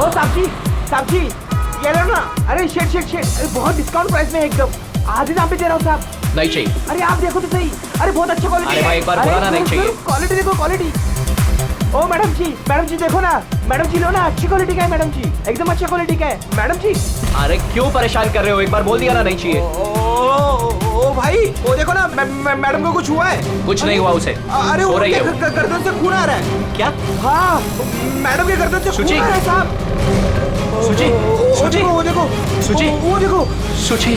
ओ साक्षी ये लो ना। अरे शेट अरे बहुत डिस्काउंट प्राइस में एकदम आधे दाम पे दे रहा हूँ साहब। नहीं चाहिए। अरे आप देखो तो सही। अरे बहुत अच्छा क्वालिटी। अरे भाई एक बार बोला ना नहीं चाहिए। क्वालिटी देखो क्वालिटी। ओ मैडम जी देखो ना। मैडम जी लो ना, अच्छी क्वालिटी का है मैडम जी, एकदम अच्छा क्वालिटी का है मैडम जी। अरे क्यों परेशान कर रहे हो, एक बार बोल दिया ना नहीं चाहिए। ओ भाई वो देखो ना, मैडम को कुछ हुआ है? कुछ नहीं हुआ उसे। अरे सो वो रही है वो। गर्दन से खून आ रहा है। क्या? हाँ मैडम के गर्दन से खून आ रहा है साहब। सुची वो देखो सुची।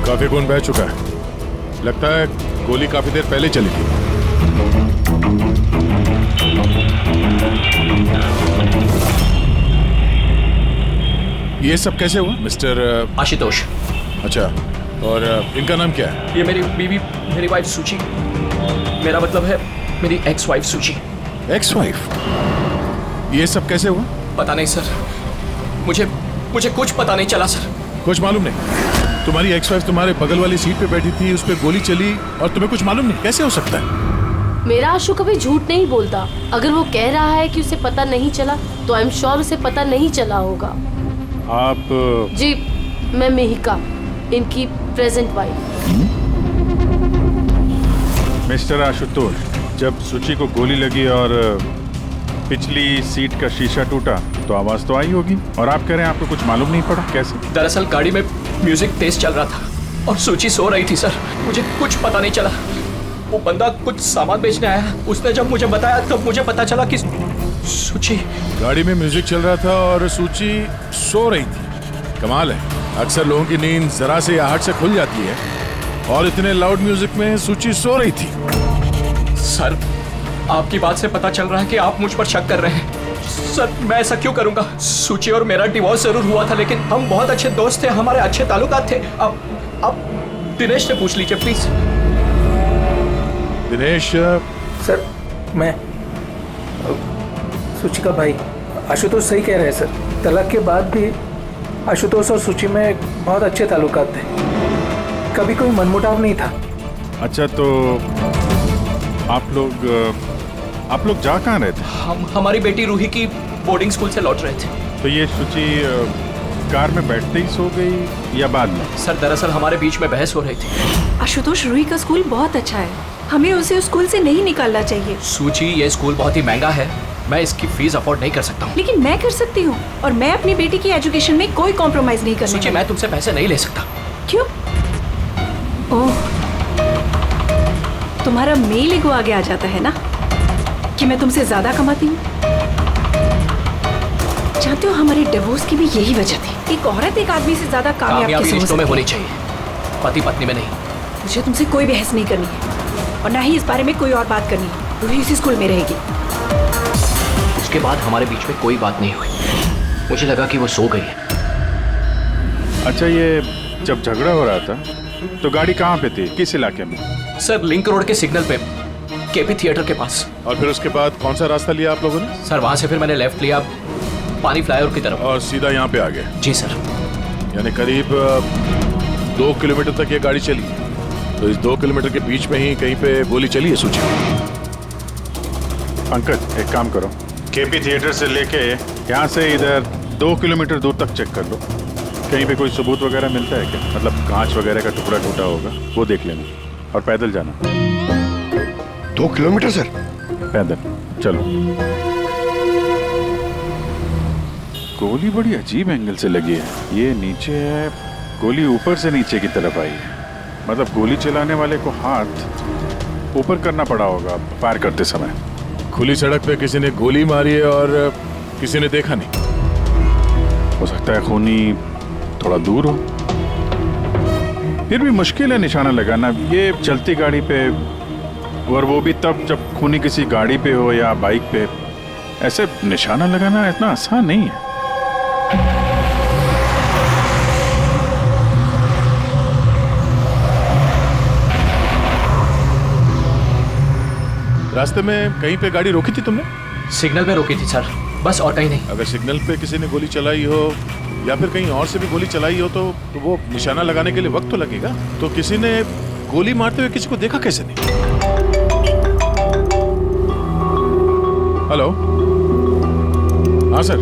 काफी खून बह चुका है, लगता है गोली काफी देर पहले चली थी। ये सब कैसे हुआ मिस्टर आशुतोष? अच्छा, और इनका नाम क्या है? ये मेरी बीवी, मेरी वाइफ सुची। मेरा मतलब है मेरी एक्स वाइफ सुची। Ex wife? ये सब कैसे हुआ? पता नहीं सर, मुझे कुछ पता नहीं चला सर। कुछ मालूम नहीं? तुम्हारी एक्स वाइफ तुम्हारे बगल वाली सीट पे बैठी थी, उस पर गोली चली और तुम्हें कुछ मालूम नहीं? कैसे हो सकता है? मेरा आशु कभी झूठ नहीं बोलता। अगर वो कह रहा है कि उसे पता नहीं चला तो आई एम श्योर उसे पता नहीं चला होगा। आप? जी मैं मेहिका, इनकी प्रेजेंट वाइफ। मिस्टर आशुतोष, जब सुची को गोली लगी और पिछली सीट का शीशा टूटा तो आवाज तो आई होगी, और आप कह रहे हैं आपको कुछ मालूम नहीं पड़ा? कैसे? दरअसल गाड़ी में म्यूजिक तेज चल रहा था और सुची सो रही थी सर। मुझे कुछ पता नहीं चला। वो बंदा कुछ सामान बेचने आया, उसने जब मुझे बताया तब मुझे पता चला कि सुची। गाड़ी में म्यूजिक चल रहा था और सूची सो रही थी। कमाल है, अक्सर लोगों की नींद जरा से आहट से खुल जाती है और इतने लाउड म्यूजिक में सूची सो रही थी। सर आपकी बात से पता चल रहा है कि आप मुझ पर शक कर रहे हैं। सर मैं ऐसा क्यों करूंगा? सुची और मेरा डिवोर्स जरूर हुआ था, लेकिन हम बहुत अच्छे दोस्त थे, हमारे अच्छे ताल्लुकात थे। अब दिनेश से पूछ लीजिए प्लीज। दिनेश? सर मैं सुची का भाई। आशुतोष सही कह रहे हैं सर, तलाक के बाद भी आशुतोष और सुची में बहुत अच्छे ताल्लुकात थे, कभी कोई मनमुटाव नहीं था। अच्छा, तो आप लोग जा कहाँ रहे थे? हमारी बेटी रूही की बोर्डिंग स्कूल से लौट रहे थे। तो ये सुची कार में बैठते ही सो गई या बाद में? सर दरअसल हमारे बीच में बहस हो रही थी। आशुतोष, रूही का स्कूल बहुत अच्छा है, हमें उसे उस स्कूल से नहीं निकालना चाहिए। सूची, ये स्कूल बहुत ही महंगा है, मैं इसकी फीस अफोर्ड नहीं कर सकता हूँ। लेकिन मैं कर सकती हूँ, और मैं अपनी बेटी की एजुकेशन में कोई कॉम्प्रोमाइज नहीं करने सूची, मैं तुमसे पैसे नहीं ले सकता। क्यों? ओह, तुम्हारा मेल ईगो आगे आ जाता है ना कि मैं तुमसे ज्यादा कमाती हूँ। जानते हो हमारे डिवोर्स की भी यही वजह थी। एक औरत एक आदमी से ज्यादा कामयाब रिश्तों में होनी चाहिए, पति पत्नी में नहीं। मुझे तुमसे कोई बहस नहीं करनी है और ना ही इस बारे में कोई और बात करनी है। रूही इसी स्कूल में रहेगी। उसके बाद हमारे बीच में कोई बात नहीं हुई, मुझे लगा कि वो सो गई है। अच्छा, ये जब झगड़ा हो रहा था तो गाड़ी कहाँ पे थी, किस इलाके में? सर लिंक रोड के सिग्नल पे, केपी थिएटर के पास। और फिर उसके बाद कौन सा रास्ता लिया आप लोगों ने? सर वहां से फिर मैंने लेफ्ट लिया पानी फ्लाईओवर की तरफ और सीधा यहाँ पे आ गए? जी सर। यानी करीब 2 किलोमीटर तक ये गाड़ी चली, तो इस 2 किलोमीटर के बीच में ही कहीं पे गोली चली है सूची? पंकज, एक काम करो, केपी थिएटर से लेके यहाँ से इधर 2 किलोमीटर दूर तक चेक कर लो, कहीं पे कोई सबूत वगैरह मिलता है क्या? मतलब कांच वगैरह का टुकड़ा टूटा होगा, वो देख लेना, और पैदल जाना। 2 किलोमीटर सर? पैदल चलो। गोली बड़ी अजीब एंगल से लगी है, ये नीचे है, गोली ऊपर से नीचे की तरफ आई है। मतलब गोली चलाने वाले को हाथ ऊपर करना पड़ा होगा फायर करते समय। खुली सड़क पे किसी ने गोली मारी है और किसी ने देखा नहीं। हो सकता है खूनी थोड़ा दूर हो, फिर भी मुश्किल है निशाना लगाना ये चलती गाड़ी पे, और वो भी तब जब खूनी किसी गाड़ी पे हो या बाइक पे। ऐसे निशाना लगाना इतना आसान नहीं है। रास्ते में कहीं पे गाड़ी रोकी थी तुमने? सिग्नल पे रोकी थी सर। बस और कहीं नहीं। अगर सिग्नल पे किसी ने गोली चलाई हो या फिर कहीं और से भी गोली चलाई हो तो वो निशाना लगाने के लिए वक्त तो लगेगा। तो किसी ने गोली मारते हुए किसी को देखा कैसे नहीं? हेलो, हाँ सर,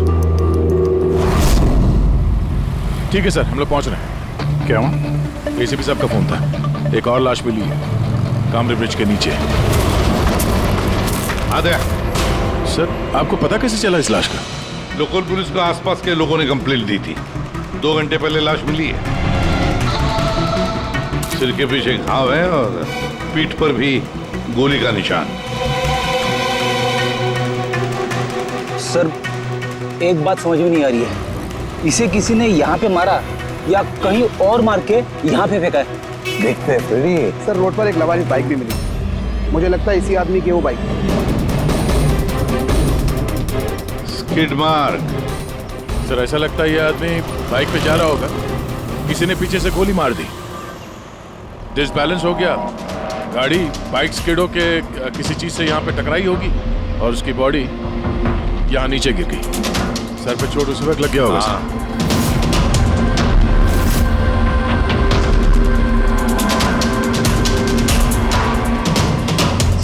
ठीक है सर, हम लोग पहुंच रहे हैं। क्या हुआ? एसीपी साहब का फोन था, एक और लाश मिली है कामरे ब्रिज के नीचे। आ गया सर, आपको पता कैसे चला इस लाश का? लोकल पुलिस को आसपास के लोगों ने कंप्लेंट दी थी। 2 घंटे पहले लाश मिली है। सिर के पीछे घाव है और पीठ पर भी गोली का निशान। सर, एक बात समझ में नहीं आ रही है, इसे किसी ने यहाँ पे मारा या कहीं और मार के यहाँ पे फेंका है? देखते हैं फ्रेडी। सर रोड पर एक लवारिस बाइक भी मिली, मुझे लगता है इसी आदमी की वो बाइक। Skid mark. सर ऐसा लगता है ये आदमी बाइक पे जा रहा होगा, किसी ने पीछे से गोली मार दी, डिसबैलेंस हो गया, गाड़ी बाइक स्किड होके किसी चीज से यहाँ पे टकराई होगी और उसकी बॉडी यहाँ नीचे गिर गई। सर पे चोट उसी वक्त लग गया होगा सर।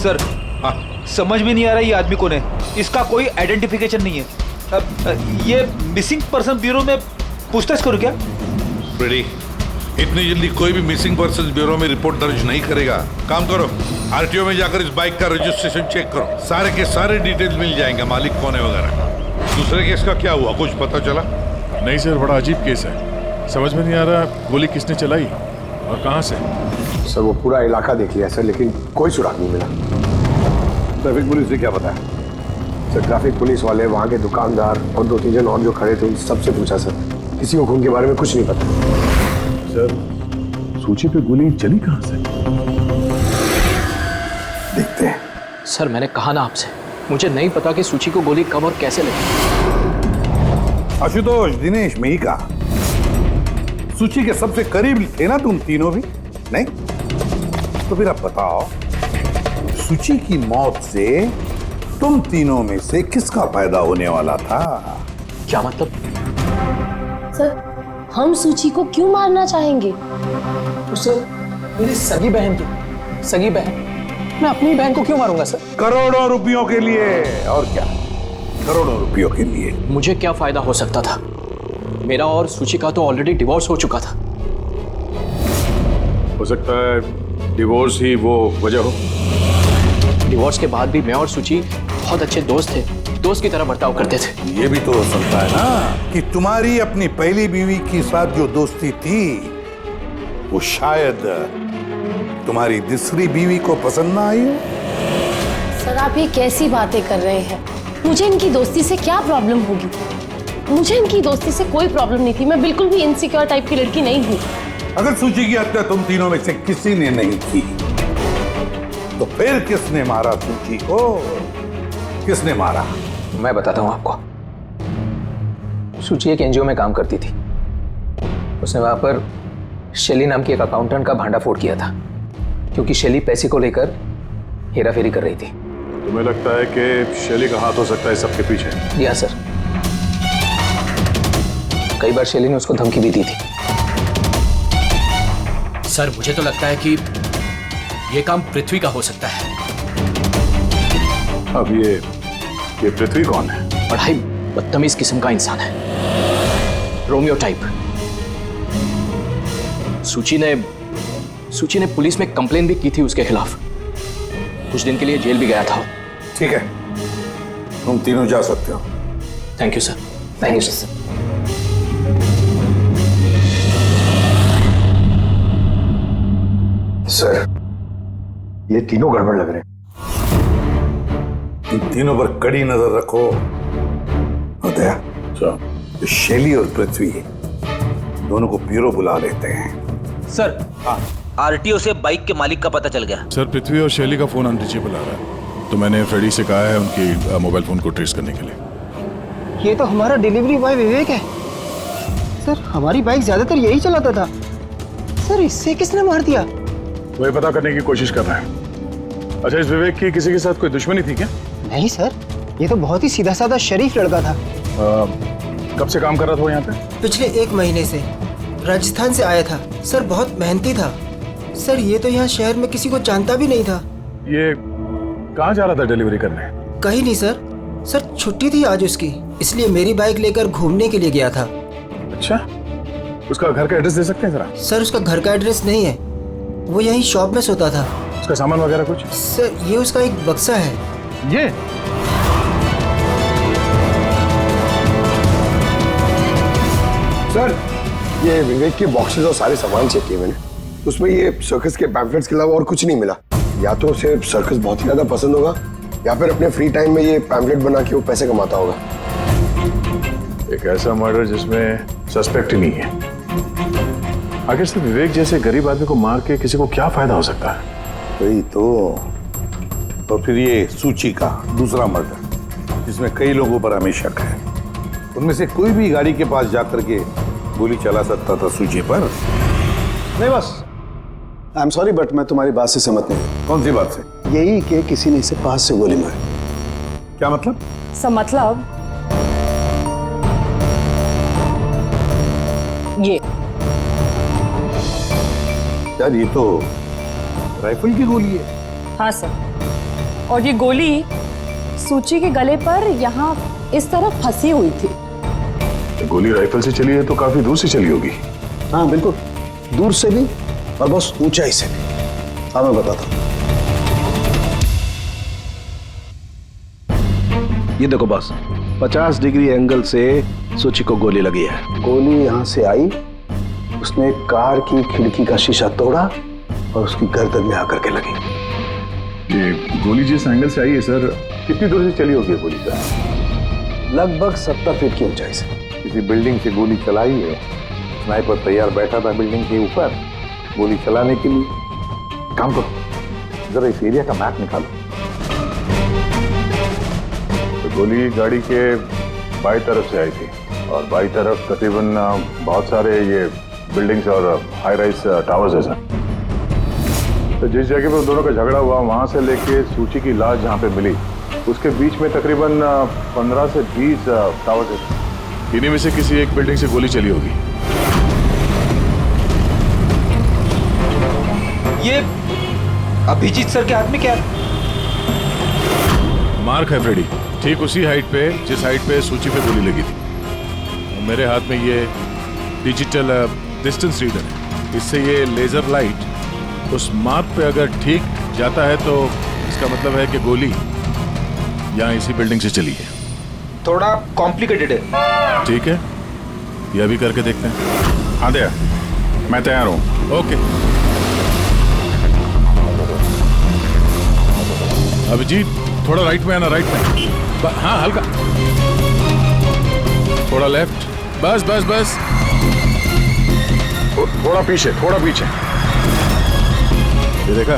सर, समझ में नहीं आ रहा ये आदमी कौन है। इसका कोई आइडेंटिफिकेशन नहीं है। अब ये मिसिंग पर्सन ब्यूरो में पूछताछ करूं क्या? फ्रेडी, इतनी जल्दी कोई भी मिसिंग पर्सन ब्यूरो में रिपोर्ट दर्ज नहीं करेगा। काम करो, आरटीओ में जाकर इस बाइक का रजिस्ट्रेशन चेक करो, सारे के सारे डिटेल्स मिल जाएंगे, मालिक कौन है वगैरह। दूसरे केस का क्या हुआ, कुछ पता चला? नहीं सर, बड़ा अजीब केस है, समझ में नहीं आ रहा गोली किसने चलाई और कहाँ से। सर वो पूरा इलाका देख लिया सर, लेकिन कोई सुराग नहीं मिला। ट्रैफिक पुलिस ने क्या बताया? सर ट्रैफिक पुलिस वाले, वहाँ के दुकानदार और 2-3 जन और जो खड़े थे उन सबसे पूछा सर, किसी को खून के बारे में कुछ नहीं पता। सर सूची पे गोली चली कहाँ से? देखते हैं। सर मैंने कहा ना आपसे, मुझे नहीं पता कि सूची को गोली कब और कैसे लगी। आशुतोष, दिनेश, मेहिका, सूची के सबसे करीब थे ना तुम तीनों भी? नहीं? तो फिर अब बताओ, सूची की मौत से तुम तीनों में से किसका फायदा होने वाला था? क्या मतलब? सर, हम सूची को क्यों मारना चाहेंगे? तो सर, मेरी सगी बहन थी, सगी बहन, मैं अपनी बहन को क्यों मारूंगा सर? करोड़ों रुपयों के लिए। और क्या? करोड़ों रुपयों के लिए। मुझे क्या फायदा हो सकता था? मेरा और सूची का तो ऑलरेडी डिवोर्स हो चुका था। हो सकता है डिवोर्स ही वो वजह हो। डिवोर्स के बाद भी मैं और सूची बहुत अच्छे दोस्त थे, दोस्त की तरह बर्ताव करते थे। ये भी तो हो सकता है ना कि तुम्हारी अपनी पहली बीवी के साथ जो दोस्ती थी वो शायद तुम्हारी दूसरी बीवी को पसंद ना आई हो। सर आप ये कैसी बातें कर रहे हैं? मुझे इनकी दोस्ती से क्या प्रॉब्लम होगी? मुझे इनकी दोस्ती से कोई प्रॉब्लम नहीं थी, मैं बिल्कुल भी इनसिक्योर टाइप की लड़की नहीं हूँ। अगर सूची की हत्या तुम तीनों में से किसी ने नहीं की तो फिर किसने मारा सूची को? किसने मारा? मैं बताता हूँ आपको। सूची एक एनजीओ में काम करती थी, उसने वहां पर शैली नाम की एक अकाउंटेंट का भांडाफोड़ किया था, क्योंकि शैली पैसे को लेकर हेराफेरी कर रही थी। तुम्हें लगता है कि शैली का हाथ हो सकता है सबके पीछे? जी हाँ सर, कई बार शैली ने उसको धमकी भी दी थी। सर मुझे तो लगता है कि ये काम पृथ्वी का हो सकता है। अब ये पृथ्वी कौन है? बड़ा ही बदतमीज किस्म का इंसान है, रोमियो टाइप। सूची ने पुलिस में कंप्लेन भी की थी उसके खिलाफ, कुछ दिन के लिए जेल भी गया था। ठीक है, तुम तीनों जा सकते हो। Thank you sir. Thank you sir. Sir ये तीनों गड़बड़ लग रहे हैं। इन तीनों पर कड़ी नजर रखो। होता तो शैली और पृथ्वी दोनों को ब्यूरो बुला लेते हैं। सर, आरटीओ से बाइक के मालिक का पता चल गया। सर पृथ्वी और शैली का फोन अनरीचेबल आ रहा है, तो मैंने फ्रेडी से कहा है उनकी मोबाइल फोन को ट्रेस करने के लिए। ये तो हमारा डिलीवरी बॉय विवेक है। सर हमारी बाइक ज्यादातर यही चलाता था। सर इससे किसने मार दिया? वही पता करने की कोशिश कर रहा है। अच्छा, इस विवेक की किसी के साथ कोई दुश्मनी थी क्या? नहीं सर, ये तो बहुत ही सीधा साधा शरीफ लड़का था। कब से काम कर रहा था वो यहाँ पे? पिछले 1 महीने से। राजस्थान से आया था सर, बहुत मेहनती था सर। ये तो यहाँ शहर में किसी को जानता भी नहीं था। ये कहाँ जा रहा था डिलीवरी करने? कहीं नहीं सर। सर छुट्टी थी आज उसकी, इसलिए मेरी बाइक लेकर घूमने के लिए गया था। अच्छा, उसका घर का एड्रेस दे सकते हैं जरा? सर उसका घर का एड्रेस नहीं है, वो यहीं शॉप में सोता था। उसका सामान वगैरह कुछ? सर ये उसका एक बक्सा है। ये सर ये विवेक के बॉक्सेस और सारे सामान चेक किए मैंने, उसमें ये सर्कस के पैम्फलेट्स के अलावा और कुछ नहीं मिला। या तो उसे सर्कस बहुत ही ज्यादा पसंद होगा या फिर अपने फ्री टाइम में ये पैम्फलेट बना के वो पैसे कमाता होगा। एक ऐसा मर्डर जिसमें सस्पेक्ट ही नहीं है। आखिर से विवेक जैसे गरीब आदमी को मार के किसी को क्या फायदा हो सकता है? वही तो फिर ये सूची का दूसरा मर्डर जिसमें कई लोगों पर हमें शक है, उनमें से कोई भी गाड़ी के पास जाकर के गोली चला सकता था सूची पर? नहीं बस, आई एम सॉरी बट मैं तुम्हारी बात से सहमत नहीं। कौन सी बात से? यही कि किसी ने इसे पास से गोली मारी। क्या मतलब? मतलब ये यार ये तो राइफल की गोली है। हाँ सर, और ये गोली सूची के गले पर यहाँ इस तरह फंसी हुई थी। गोली राइफल से चली है तो काफी दूर से चली होगी। हाँ बिल्कुल, दूर से भी और बहुत ऊंचाई से भी। हाँ मैं बताता हूँ। ये देखो बस, 50 डिग्री एंगल से सूची को गोली लगी है। गोली यहाँ से आई, उसने कार की खिड़की का शीशा तोड़ा और उसकी गर्दन में आकर के लगी। ये गोली जिस एंगल से आई है सर, कितनी दूर से चली होगी गोली सर? लगभग 70 फीट की ऊंचाई से। किसी बिल्डिंग से गोली चलाई है, स्नाइपर तैयार बैठा था बिल्डिंग के ऊपर गोली चलाने के लिए। काम करो, जरा इस एरिया का मैप निकालो। तो गोली गाड़ी के बाई तरफ से आई थी और बाई तरफ तकरीबन बहुत सारे ये बिल्डिंग्स और हाई राइज टावर्स है सर। तो जिस जगह पर दोनों का झगड़ा हुआ वहां से लेके सूची की लाश जहां पे मिली उसके बीच में तकरीबन 15 से 20 टावर्स है। इन्हीं में से किसी एक बिल्डिंग से गोली चली होगी। ये अभिजीत सर के हाथ में क्या? मार्क है फ्रेडी, ठीक उसी हाइट पे जिस हाइट पे सूची पे गोली लगी थी। और मेरे हाथ में ये डिजिटल डिस्टेंस रीडर है, इससे ये लेजर लाइट उस मार्क पे अगर ठीक जाता है तो इसका मतलब है कि गोली यहाँ इसी बिल्डिंग से चली है। थोड़ा कॉम्प्लिकेटेड है। ठीक है, यह भी करके देखते हैं। हाँ दया, मैं तैयार हूँ। ओके अभिजीत, थोड़ा राइट में आना, राइट में। हाँ हल्का, थोड़ा लेफ्ट, बस बस बस। थोड़ा पीछे, थोड़ा पीछे। ये देखा,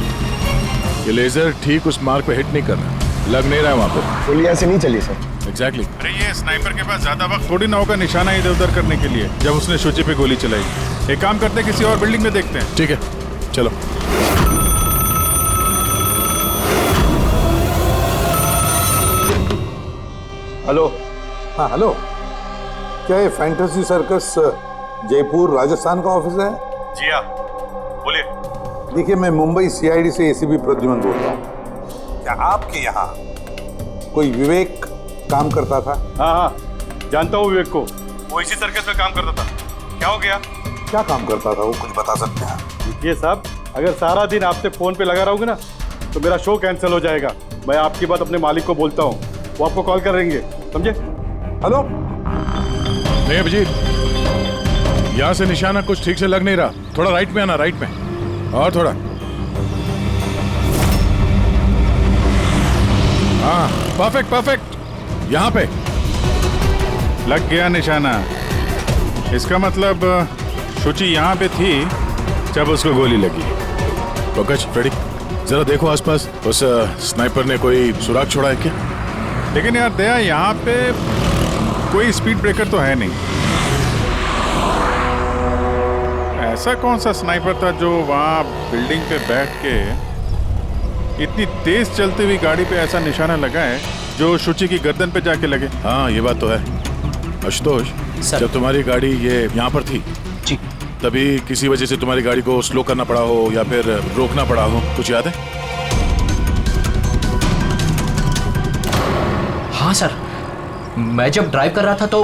ये लेजर ठीक उस मार्क पे हिट नहीं कर रहा, लग नहीं रहा है वहां पे। गोली ऐसे नहीं चली सर। एग्जैक्टली। अरे ये स्नाइपर के पास ज्यादा वक्त थोड़ी ना होगा निशाना इधर उधर करने के लिए जब उसने सूची पे गोली चलाई। एक काम करते हैं, किसी और बिल्डिंग में देखते हैं। ठीक है, चलो। हेलो। हाँ हेलो, क्या ये फैंटेसी सर्कस जयपुर राजस्थान का ऑफिस है? जी हाँ, बोलिए। देखिए मैं मुंबई सीआईडी से एसीपी प्रद्युमन बोल रहा हूँ। क्या आपके यहाँ कोई विवेक काम करता था? हाँ हाँ, जानता हूँ विवेक को, वो इसी सर्कस में काम करता था। क्या हो गया? क्या काम करता था वो, कुछ बता सकते हैं? देखिए साहब, अगर सारा दिन आपसे फोन पे लगा रहोगे ना तो मेरा शो कैंसिल हो जाएगा। मैं आपकी बात अपने मालिक को बोलता हूँ, वो आपको कॉल करेंगे, समझे? हेलो। नहीं अभिजीत, यहाँ से निशाना कुछ ठीक से लग नहीं रहा, थोड़ा राइट में आना, राइट में, और थोड़ा। हाँ परफेक्ट परफेक्ट, यहाँ पे लग गया निशाना। इसका मतलब सूची यहाँ पे थी जब उसको गोली लगी। पंकज, फ्रेडी, जरा देखो आसपास, उस स्नाइपर ने कोई सुराग छोड़ा है क्या? लेकिन यार दया, यहाँ पे कोई स्पीड ब्रेकर तो है नहीं। ऐसा कौन सा स्नाइपर था जो वहाँ बिल्डिंग पे बैठ के इतनी तेज चलती हुई गाड़ी पे ऐसा निशाना लगाए जो शुचि की गर्दन पे जाके लगे। हाँ ये बात तो है। आशुतोष, जब तुम्हारी गाड़ी ये यहाँ पर थी जी, तभी किसी वजह से तुम्हारी गाड़ी को स्लो करना पड़ा हो या फिर रोकना पड़ा हो, कुछ याद है? हाँ सर, मैं जब ड्राइव कर रहा था तो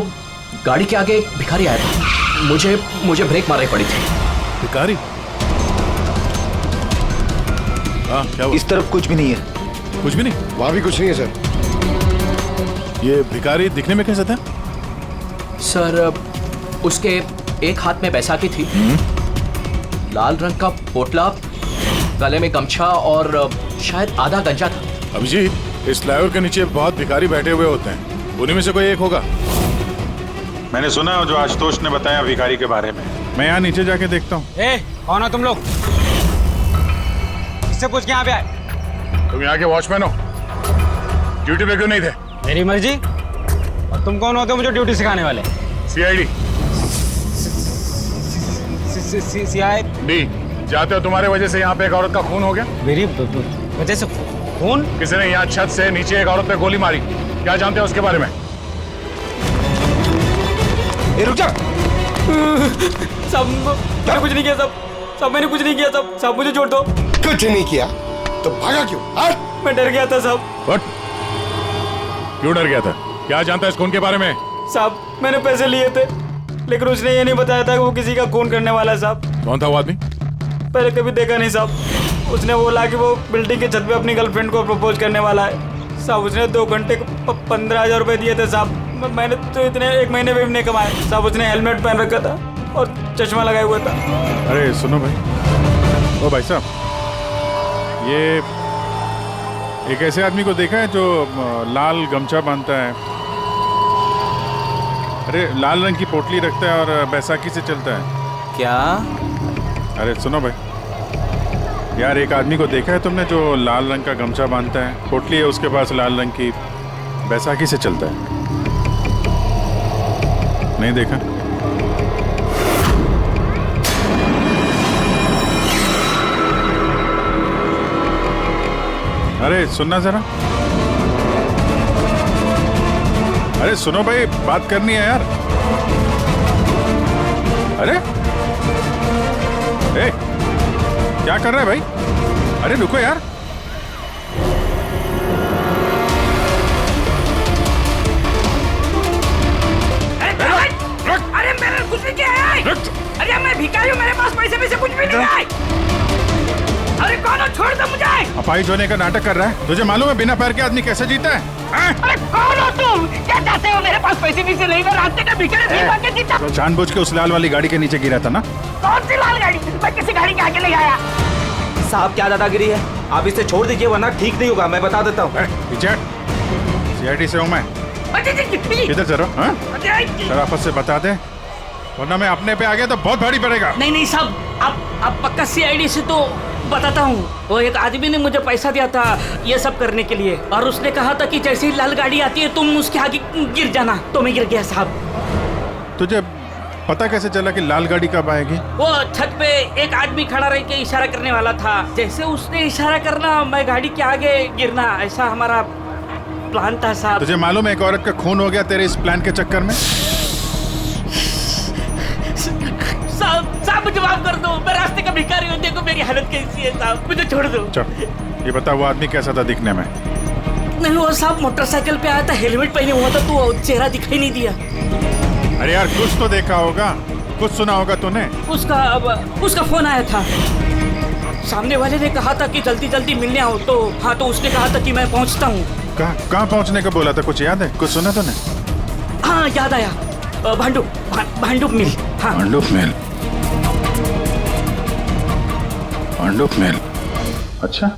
गाड़ी के आगे एक भिखारी आया था। मुझे ब्रेक मारनी पड़ी थी। भिखारी? हाँ क्या हुआ? इस तरफ कुछ भी नहीं है। कुछ भी नहीं? वहां भी कुछ नहीं है सर। ये भिखारी दिखने में कैसा था? सर उसके एक हाथ में बैसाखी थी, लाल रंग का पोटला, गले में गमछा और शायद आधा गंजा था। अभिजीत, इस फ्लाईओवर के नीचे बहुत भिखारी बैठे हुए होते हैं, उन्हीं में से कोई एक होगा। मैंने सुना जो आशुतोष ने बताया भिखारी के बारे में। मैं यहाँ नीचे जाके देखता हूँ। कौन हो तुम लोग? इससे पूछ के यहाँ पे आए? तुम यहाँ के वॉचमैन हो, ड्यूटी पे क्यों नहीं थे? मेरी मर्जी। और तुम कौन होते हो मुझे ड्यूटी सिखाने वाले? CID। CID जाते हो, तुम्हारे वजह से यहाँ पे एक औरत का खून हो गया। मेरी वजह से खून? किसी ने यहाँ छत से नीचे एक औरत पे गोली मारी, क्या जानते हो उसके बारे में? रुक जा। सब मैंने कुछ नहीं किया, सब मैंने कुछ नहीं किया, सब मुझे छोड़ दो। कुछ नहीं किया तो भागा क्यों? मैं डर गया था सब। क्यों डर गया था? क्या जानता है इस खून के बारे में? साहब मैंने पैसे लिए थे, लेकिन उसने ये नहीं बताया था कि वो किसी का खून करने वाला है साहब। कौन था वो आदमी? पहले कभी देखा नहीं साहब। उसने बोला कि वो बिल्डिंग के छत पे अपनी गर्लफ्रेंड को प्रपोज करने वाला है साहब। उसने 2 घंटे को 15,000 रुपए दिए थे साहब। मैंने तो इतने 1 महीने में भी नहीं कमाए साहब। उसने हेलमेट पहन रखा था और चश्मा लगाया हुआ था। अरे सुनो भाई, ओ भाई साहब, ये एक ऐसे आदमी को देखा है जो लाल गमछा बांधता है, अरे लाल रंग की पोटली रखता है और बैसाखी से चलता है? क्या? अरे सुनो भाई यार, एक आदमी को देखा है तुमने जो लाल रंग का गमछा बांधता है, पोटली है उसके पास लाल रंग की, बैसाखी से चलता है? नहीं देखा? अरे सुनना जरा, अरे सुनो भाई, बात करनी है यार। अरे ए, क्या कर रहे हैं भाई? अरे रुको यार। अरे मैंने कुछ नहीं किया है। अरे मैं भिखारी हूँ, मेरे पास पैसे कुछ भी नहीं है। अरे कौन हो? छोड़ दो मुझे। अपाहिज होने का नाटक कर रहा है। तुझे मालूम है बिना पैर के आदमी कैसे जीता है? अरे कौन हो तुम? क्या चाहते हो? मेरे पास पैसे नहीं है, रास्ते का भिखारी जीता। तो जानबूझ के उस लाल वाली गाड़ी के नीचे गिरा था ना? कौन सी लाल गाड़ी? मैं किसी गाड़ी के आगे ले आया। साहब क्या दादागिरी है, आप इसे छोड़ दीजिए वरना ठीक नहीं होगा, मैं बता देता हूँ। CID से हूँ मैं। किधर चलो? शराफत से बता दे, वरना मैं अपने पे आ गया तो बहुत भारी पड़ेगा। नहीं साहब, आप पक्का CID से तो बताता हूँ। वो एक आदमी ने मुझे पैसा दिया था ये सब करने के लिए, और उसने कहा था कि जैसे ही लाल गाड़ी आती है तुम उसके आगे गिर जाना, तो मैं गिर गया साहब। तुझे पता कैसे चला कि लाल गाड़ी कब आएगी? वो छत पे एक आदमी खड़ा रह के इशारा करने वाला था, जैसे उसने इशारा करना मैं गाड़ी के आगे गिरना, ऐसा हमारा प्लान था साहब। तुझे मालूम है एक औरत का खून हो गया तेरे इस प्लान के चक्कर में? साहब मुझे माफ कर दो, मैं रास्ते का भिखारी हूँ, देखो मेरी हालत कैसी है साहब, मुझे छोड़ दो। चल ये बता, वो आदमी कैसा था दिखने में? नहीं वो साहब मोटरसाइकिल पे आया था, हेलमेट पहने हुआ था, तो चेहरा दिखाई नहीं दिया। अरे यार कुछ तो देखा होगा, कुछ सुना होगा तूने? उसका फोन आया था, सामने वाले ने कहा था कि जल्दी जल्दी मिलने आओ, तो हाँ, तो उसने कहा था कि मैं पहुँचता हूँ। कहाँ पहुँचने का बोला था, कुछ याद है? कुछ सुना तूने? हाँ याद आया, भांडुप मिल। हाँ भांडुप मिल। अच्छा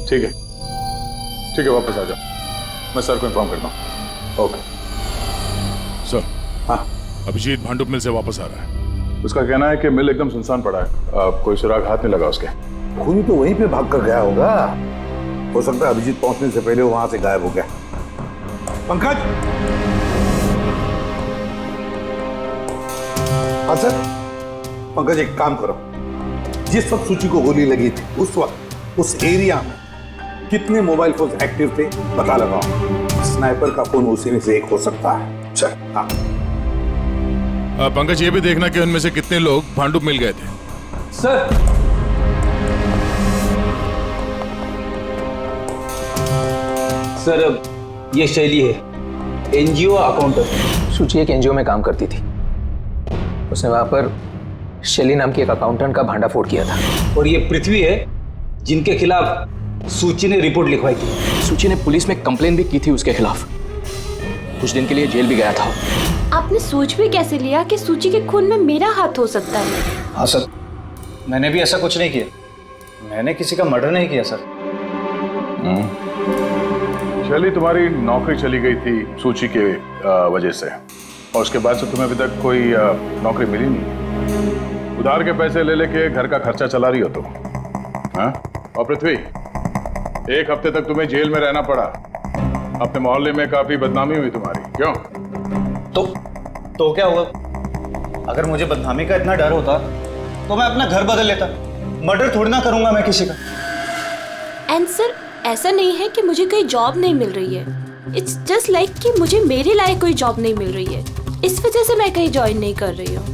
ठीक है वापस आ जाओ, मैं सर को इन्फॉर्म करता हूँ। Okay sir. हाँ अभिजीत भांडुप मिल से वापस आ रहा है। उसका कहना है कि मिल एकदम सुनसान पड़ा है, कोई सुराग हाथ नहीं लगा उसके। खूनी तो वहीं पे भाग कर गया होगा, हो सकता है अभिजीत पहुंचने से पहले वो वहां से गायब हो गया। पंकज। हाँ सर। पंकज एक काम करो, जिस वक्त सूची को गोली लगी थी उस वक्त उस एरिया में कितने मोबाइल फोन एक्टिव थे पता लगाओ। स्नाइपर का फोन उसी में से एक हो सकता है। चल हाँ। पंकज, ये भी देखना कि उनमें से कितने लोग भांडुप मिल गए थे। सर सर ये शैली है, एनजीओ अकाउंटेंट। सूची एक एनजीओ में काम करती थी। उसने वहां पर शैली नाम की एक अकाउंटेंट का भांडा फोड़ किया था। और ये पृथ्वी है जिनके खिलाफ सूची ने रिपोर्ट लिखवाई थी। सूची ने पुलिस में कंप्लेन भी की थी उसके खिलाफ। कुछ दिन के लिए जेल भी गया था। आपने सोच भी कैसे लिया कि सूची के खून में मेरा हाथ हो सकता है? हाँ सर, मैंने भी ऐसा कुछ नहीं किया। मैंने किसी का मर्डर नहीं किया सर। शैली, तुम्हारी नौकरी चली गई थी सूची के वजह से, और उसके बाद से तुम्हें अभी तक कोई नौकरी मिली नहीं। उधार के पैसे ले लेके घर का खर्चा चला रही हो तुम, हाँ? और पृथ्वी, एक हफ्ते तक तुम्हें जेल में रहना पड़ा। अपने मोहल्ले में काफी बदनामी हुई तुम्हारी, क्यों? तो क्या हुआ? अगर मुझे बदनामी का इतना डर होता तो मैं अपना घर बदल लेता। मर्डर थोड़ी ना करूंगा मैं किसी का। एंड सर, ऐसा नहीं है कि मुझे कोई जॉब नहीं मिल रही है। इट्स जस्ट लाइक कि मुझे मेरे लायक कोई जॉब नहीं मिल रही है, इस वजह से मैं कहीं ज्वाइन नहीं कर रही हूँ।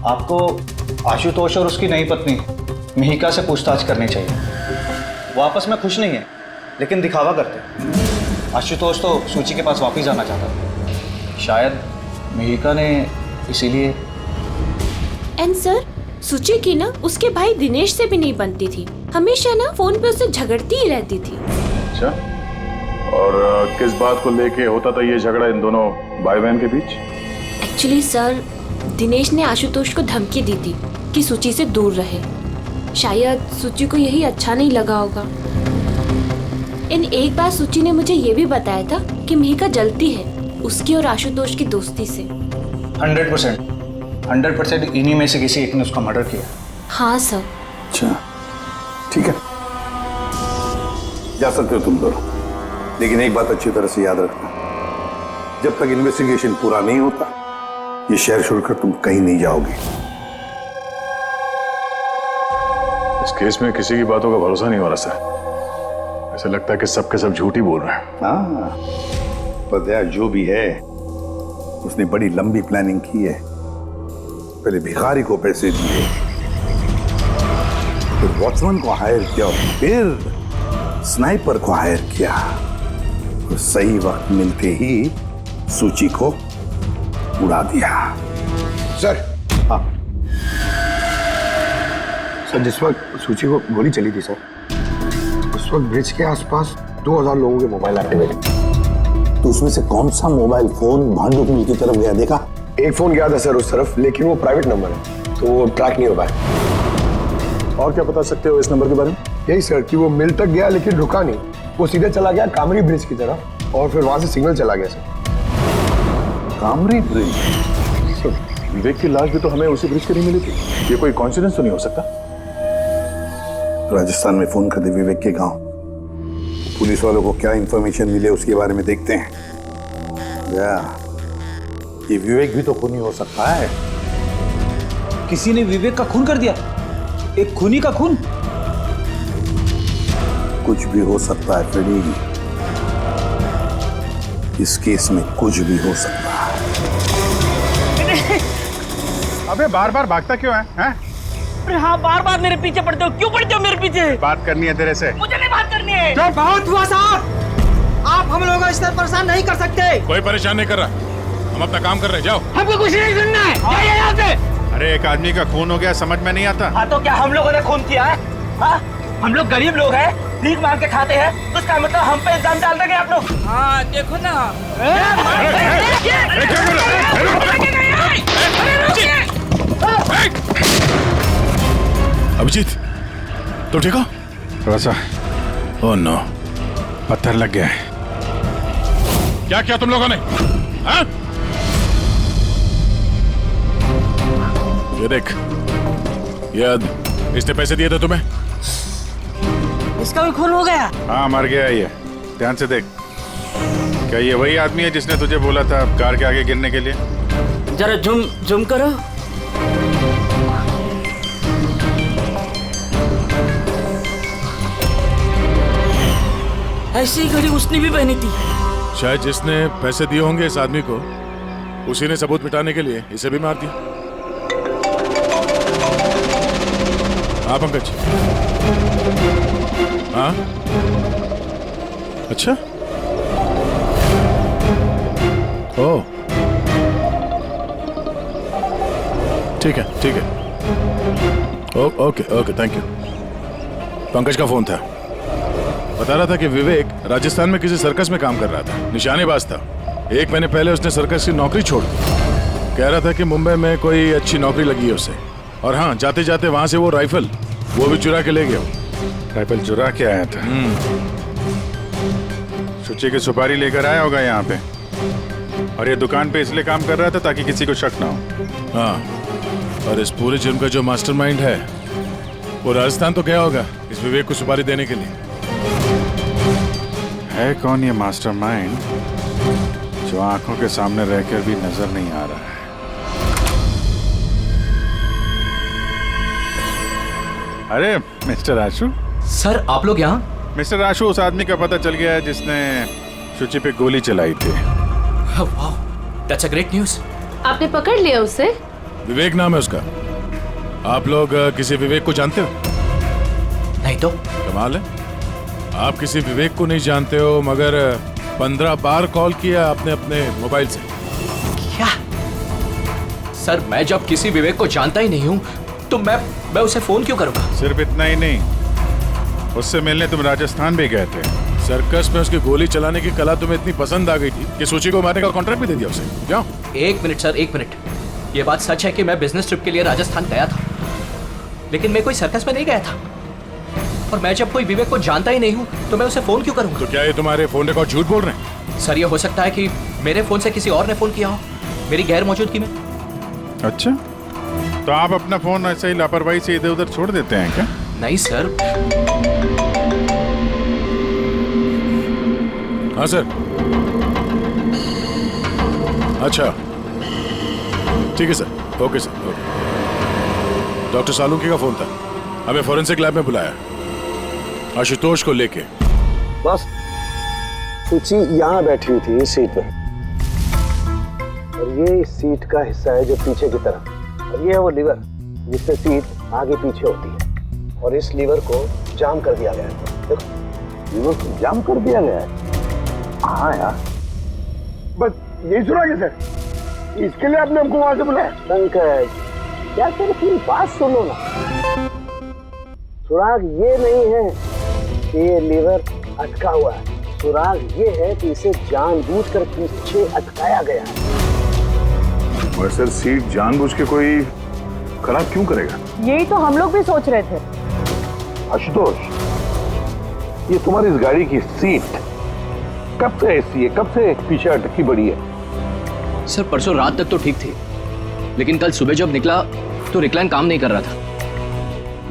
आपको आशुतोष और उसकी नई पत्नी मिहिका से पूछताछ करनी चाहिए। वो आपस में खुश नहीं है, लेकिन दिखावा करते। आशुतोष तो सूची के पास वापस जाना चाहता। शायद मिहिका ने इसीलिए। एंड सर, सूची की ना उसके भाई दिनेश से भी नहीं बनती थी। हमेशा ना फोन पे उससे झगड़ती ही रहती थी। अच्छा, और किस बात को लेके होता था ये झगड़ा इन दोनों भाई बहन के बीच? एक्चुअली सर, दिनेश ने आशुतोष को धमकी दी थी कि सूची से दूर रहे। शायद सूची को यही अच्छा नहीं लगा होगा। इन एक बार सूची ने मुझे ये भी बताया था कि मिहिका जलती है उसकी और आशुतोष की दोस्ती से। 100% इन्हीं में से किसी एक ने उसका मर्डर किया। हाँ सर। अच्छा ठीक है, जा सकते हो तुम दोनों, लेकिन एक बात अच्छी तरह से याद रखना, जब तक इन्वेस्टिगेशन पूरा नहीं होता ये शहर छोड़कर तुम कहीं नहीं जाओगे। इस केस में किसी की बातों का भरोसा नहीं हो रहा सर। ऐसा लगता है कि सब के सब झूठ ही बोल रहे हैं। हाँ, पता जो भी है उसने बड़ी लंबी प्लानिंग की है। पहले भिखारी को पैसे दिए, फिर वॉचमैन को हायर किया, फिर स्नाइपर को हायर किया, तो सही वक्त मिलते ही सूची को उड़ा दिया। सर, हाँ सर, जिस वक्त सूची को गोली चली थी सर, उस वक्त ब्रिज के आसपास 2000 लोगों के मोबाइल एक्टिवेट थे। तो उसमें से कौन सा मोबाइल फोन भांडुप मिल की तरफ गया देखा? एक फोन गया था सर उस तरफ, लेकिन वो प्राइवेट नंबर है तो वो ट्रैक नहीं हो पाया। और क्या बता सकते हो इस नंबर के बारे में? यही सर कि वो मिल तक गया लेकिन रुका नहीं, वो सीधे चला गया कामरी ब्रिज की तरफ और फिर वहां से सिग्नल चला गया सर। कामरी ब्रिज? विवेक की लाश भी तो हमें उसी ब्रिज के नहीं मिली थी। ये कोई कॉन्सिडेंस तो नहीं हो सकता? राजस्थान में फोन कर दे विवेक के गांव, पुलिस वालों को क्या इंफॉर्मेशन मिले उसके बारे में देखते हैं। ये विवेक भी तो खूनी हो सकता है। किसी ने विवेक का खून कर दिया? एक खूनी का खून? कुछ भी हो सकता है फ्रेडी, इस केस में कुछ भी हो सकता है। अबे बार बार भागता क्यों है? हैं? अरे हाँ, बार बार मेरे पीछे पड़ते हो। क्यों पड़ते हो मेरे पीछे? बात करनी है तेरे से। मुझे नहीं बात करनी है। तो बहुत हुआ साहब, आप हम लोगों को इस तरह परेशान नहीं कर सकते। कोई परेशान नहीं कर रहा, हम अपना काम कर रहे हैं। जाओ। हमको कुछ नहीं सुनना है, जाइए यहाँ से। अरे एक आदमी का खून हो गया, समझ में नहीं आता? हाँ तो क्या हम लोगों ने खून किया है? हाँ, हम लोग गरीब लोग हैं, भीख मांग के खाते हैं, तो उसका मतलब हम पे इल्जाम डाल देंगे आप लोग? हाँ देखो ना। अभिजीत, तो ठीक हो? थोड़ा सा। ओह नो, पत्थर लग गया है। क्या किया तुम लोगों ने? हाँ? ये देख, इसने पैसे दिए थे तुम्हें? इसका भी खून हो गया? हाँ, मर गया ये। ध्यान से देख, क्या ये वही आदमी है जिसने तुझे बोला था कार के आगे गिरने के लिए? जरा जूम करो। ऐसी ही घड़ी उसने भी पहनी थी। शायद जिसने पैसे दिए होंगे इस आदमी को, उसी ने सबूत मिटाने के लिए इसे भी मार दिया। हाँ पंकज। हाँ अच्छा। ओह ठीक है ठीक है। Okay okay thank you. Pankaj का फोन था, बता रहा था कि विवेक राजस्थान में किसी सर्कस में काम कर रहा था, निशानेबाज था। 1 महीने पहले उसने सर्कस की नौकरी छोड़ दी। कह रहा था कि मुंबई में कोई अच्छी नौकरी लगी है उसे, और हाँ जाते जाते वहां से वो राइफल वो भी चुरा के ले गया। राइफल चुरा के आया था? सुची की सुपारी लेकर आया होगा यहाँ पे, और ये दुकान पे इसलिए काम कर रहा था ताकि किसी को शक ना हो। हाँ, और इस पूरे जुर्म का जो मास्टरमाइंड है वो राजस्थान तो गया होगा इस विवेक को सुपारी देने के लिए। है कौन ये मास्टरमाइंड जो आंखों के सामने रहकर भी नजर नहीं आ रहा है? अरे मिस्टर आशु। सर आप लोग यहाँ? मिस्टर आशु, उस आदमी का पता चल गया है जिसने शुचि पे गोली चलाई थी। वाह, दैट्स अ ग्रेट न्यूज़। आपने पकड़ लिया उसे? विवेक नाम है उसका। आप लोग किसी विवेक को जानते हो? नहीं तो। कमाल है, आप किसी विवेक को नहीं जानते हो, मगर 15 बार कॉल किया आपने अपने मोबाइल से। क्या? सर मैं जब किसी विवेक को जानता ही नहीं हूँ तो मैं उसे फोन क्यों करूँगा? सिर्फ इतना ही नहीं, उससे मिलने तुम राजस्थान भी गए थे। सर्कस में उसकी गोली चलाने की कला तुम्हें इतनी पसंद आ गई थी कि सूची को मारने का कॉन्ट्रैक्ट भी दे दिया उसे। क्या? 1 मिनट सर, 1 मिनट। ये बात सच है कि मैं बिजनेस ट्रिप के लिए राजस्थान गया था, लेकिन मैं कोई सर्कस में नहीं गया था। और मैं जब कोई विवेक को जानता ही नहीं हूँ तो मैं उसे फोन क्यों करूँगा? तो क्या ये तुम्हारे फोन रिकॉर्ड झूठ बोल रहे हैं? सर ये हो सकता है कि मेरे फोन से किसी और ने फोन किया हो मेरी गैर मौजूदगी में। अच्छा, तो आप अपना फोन ऐसे ही लापरवाही से इधर उधर छोड़ देते हैं क्या? नहीं सर। हाँ सर। अच्छा ठीक है sir, okay sir, okay. Doctor Salunkhe का फोन था, हमें फोरेंसिक लैब में बुलाया आशुतोष को लेके। बस सुची यहाँ बैठी हुई थी इस सीट पे, और ये इस सीट का हिस्सा है जो पीछे की तरफ, और ये है वो लीवर जिससे सीट आगे पीछे होती है, और इस लीवर को जाम कर दिया गया है। देखो, लीवर को जाम कर दिया गया है। हाँ यार, बस यही सुना कैसे? इसके लिए आपने हमको वहां से बुलाया? पंकज, क्या तेरी पूरी बात सुनो ना। सुराग ये नहीं है कि ये लीवर अटका हुआ है, सुराग ये है कि इसे जानबूझकर पीछे अटकाया गया है। और सर सीट जानबूझ के कोई खराब क्यों करेगा? यही तो हम लोग भी सोच रहे थे। आशुतोष, ये तुम्हारी इस गाड़ी की सीट कब से ऐसी है, कब से पीछे अटकी पड़ी है? सर परसों रात तक तो ठीक थी, लेकिन कल सुबह जब निकला तो रिक्लाइन काम नहीं कर रहा था।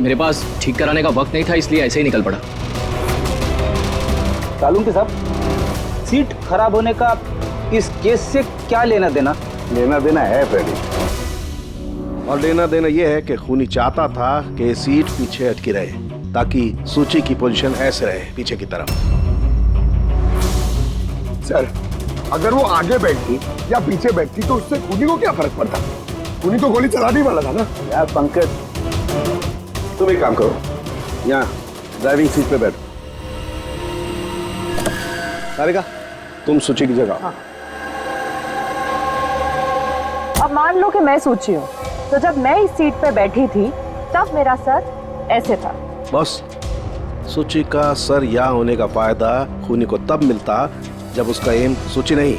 मेरे पास ठीक कराने का वक्त नहीं था, इसलिए ऐसे ही निकल पड़ा। सालुंकी साहब, सीट खराब होने का इस केस से क्या लेना देना? लेना देना है पहले, और लेना देना यह है कि खूनी चाहता था कि सीट पीछे अटकी रहे ताकि सूची की पोजीशन ऐसे रहे पीछे की तरफ। सर अगर वो आगे बैठती या पीछे बैठती तो उससे खूनी को क्या फर्क पड़ता? खूनी तो गोली चलाने वाला था ना। यार पंकज, तुम एक काम करो, यहाँ ड्राइविंग सीट पे बैठो। सारिका, तुम सूची की जगह। हाँ। अब मान लो कि मैं सूची हूँ, तो जब मैं इस सीट पे बैठी थी तब मेरा सर ऐसे था। बस सूची का सर यहाँ होने का फायदा खूनी को तब मिलता जब उसका एम सूची नहीं,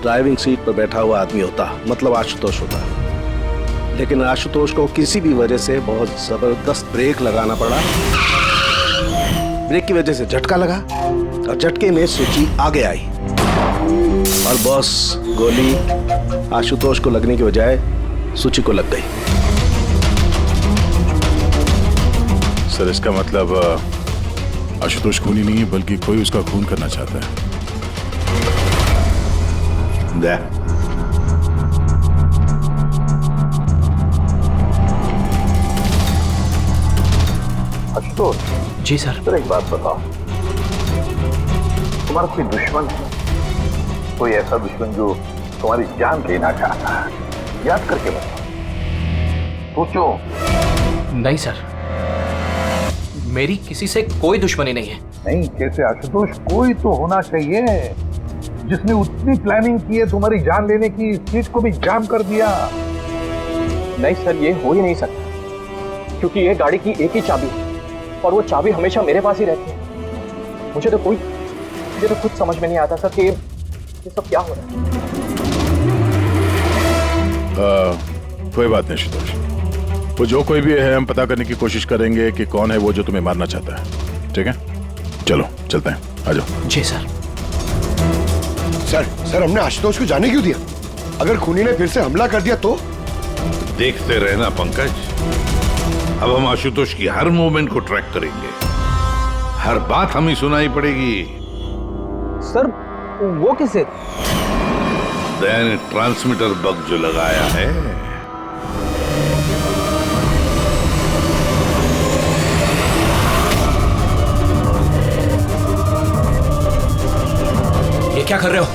ड्राइविंग सीट पर बैठा हुआ आदमी होता, मतलब आशुतोष होता। लेकिन आशुतोष को किसी भी वजह से बहुत जबरदस्त ब्रेक लगाना पड़ा। ब्रेक की वजह से झटका लगा और झटके में सूची आगे आई, और बॉस गोली आशुतोष को लगने की बजाय सूची को लग गई। सर इसका मतलब आशुतोष खूनी नहीं है, बल्कि कोई उसका खून करना चाहता है। आशुतोष जी सर। एक बात बताओ, तुम्हारा कोई दुश्मन है, कोई ऐसा दुश्मन जो तुम्हारी जान लेना चाहता है? याद करके बताओ, सोचो। नहीं सर, मेरी किसी से कोई दुश्मनी नहीं है। नहीं कैसे आशुतोष, कोई तो होना चाहिए जिसने उतनी प्लानिंग की है तुम्हारी जान लेने की, सीट को भी जाम कर दिया। नहीं सर, ये हो ही नहीं सकता, क्योंकि ये गाड़ी की एक ही चाबी है और वो चाबी हमेशा मेरे पास ही रहती है। मुझे तो खुद समझ में नहीं आता सर कि ये सब क्या हो रहा है। कोई बात नहीं आशुतोष, वो जो कोई भी है हम पता करने की कोशिश करेंगे कि कौन है वो जो तुम्हें मारना चाहता है। ठीक है, चलो चलते हैं, आ जाओ। जी सर। सर हमने आशुतोष को जाने क्यों दिया? अगर खूनी ने फिर से हमला कर दिया तो? देखते रहना पंकज, अब हम आशुतोष की हर मूवमेंट को ट्रैक करेंगे, हर बात हमें सुनाई पड़ेगी। सर वो किसे? दैन ट्रांसमीटर बग जो लगाया है। ये क्या कर रहे हो?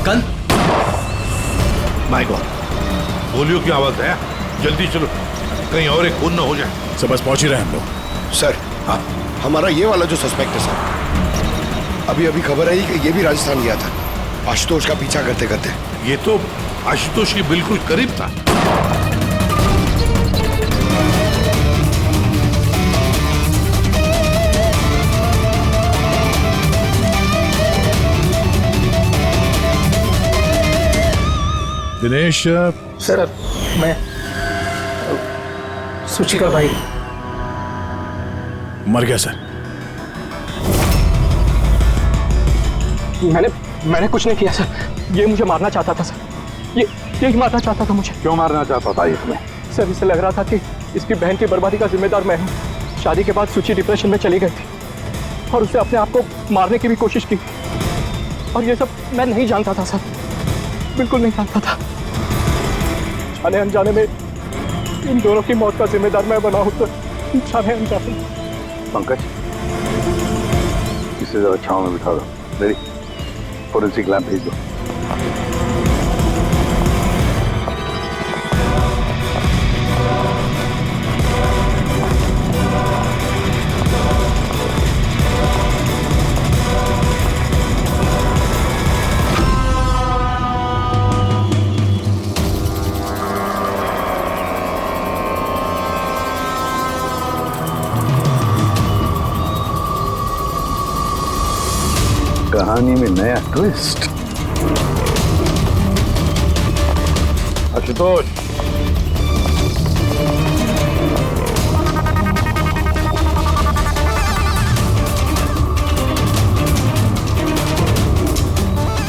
गन? माय गॉड, गोलियों की आवाज है। जल्दी चलो, कहीं और एक खून न हो जाए। सब बस पहुंच ही रहे हैं हम लोग। सर हाँ, हमारा ये वाला जो सस्पेक्ट है सर, अभी खबर आई कि ये भी राजस्थान गया था आशुतोष का पीछा करते करते। ये तो आशुतोष के बिल्कुल करीब था। दिनेश सर, मैं सुची का भाई। मर गया सर। मैंने कुछ नहीं किया सर, ये मुझे मारना चाहता था सर, ये मारना चाहता था मुझे। क्यों मारना चाहता था इसमें? सर इसे लग रहा था कि इसकी बहन की बर्बादी का जिम्मेदार मैं हूँ। शादी के बाद सुची डिप्रेशन में चली गई थी और उसे अपने आप को मारने की भी कोशिश की, और ये सब मैं नहीं जानता था सर, बिल्कुल नहीं जानता था। जाने अनजाने में इन दोनों की मौत का जिम्मेदार मैं बना हूँ। तो जाने अनजाने। पंकज, इसे जरा छांव में बिठा दो, मेरी फोरेंसिक लैब भेज दो। कहानी में नया ट्विस्ट। आशुतोष,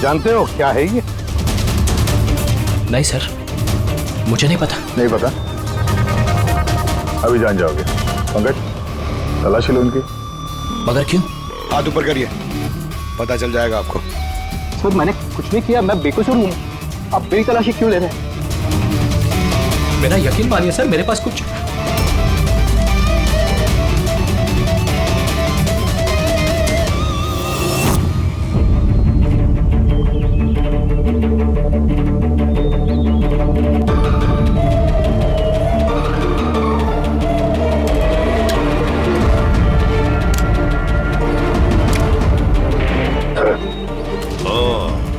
जानते हो क्या है ये? नहीं सर, मुझे नहीं पता। नहीं पता? अभी जान जाओगे। पंकज, तलाशी लो इनकी। मगर क्यों? हाथ ऊपर करिए, पता चल जाएगा आपको। सर मैंने कुछ नहीं किया, मैं बेकसूर हूँ। आप मेरी तलाशी क्यों ले रहे हैं? मेरा यकीन मानिए सर, मेरे पास कुछ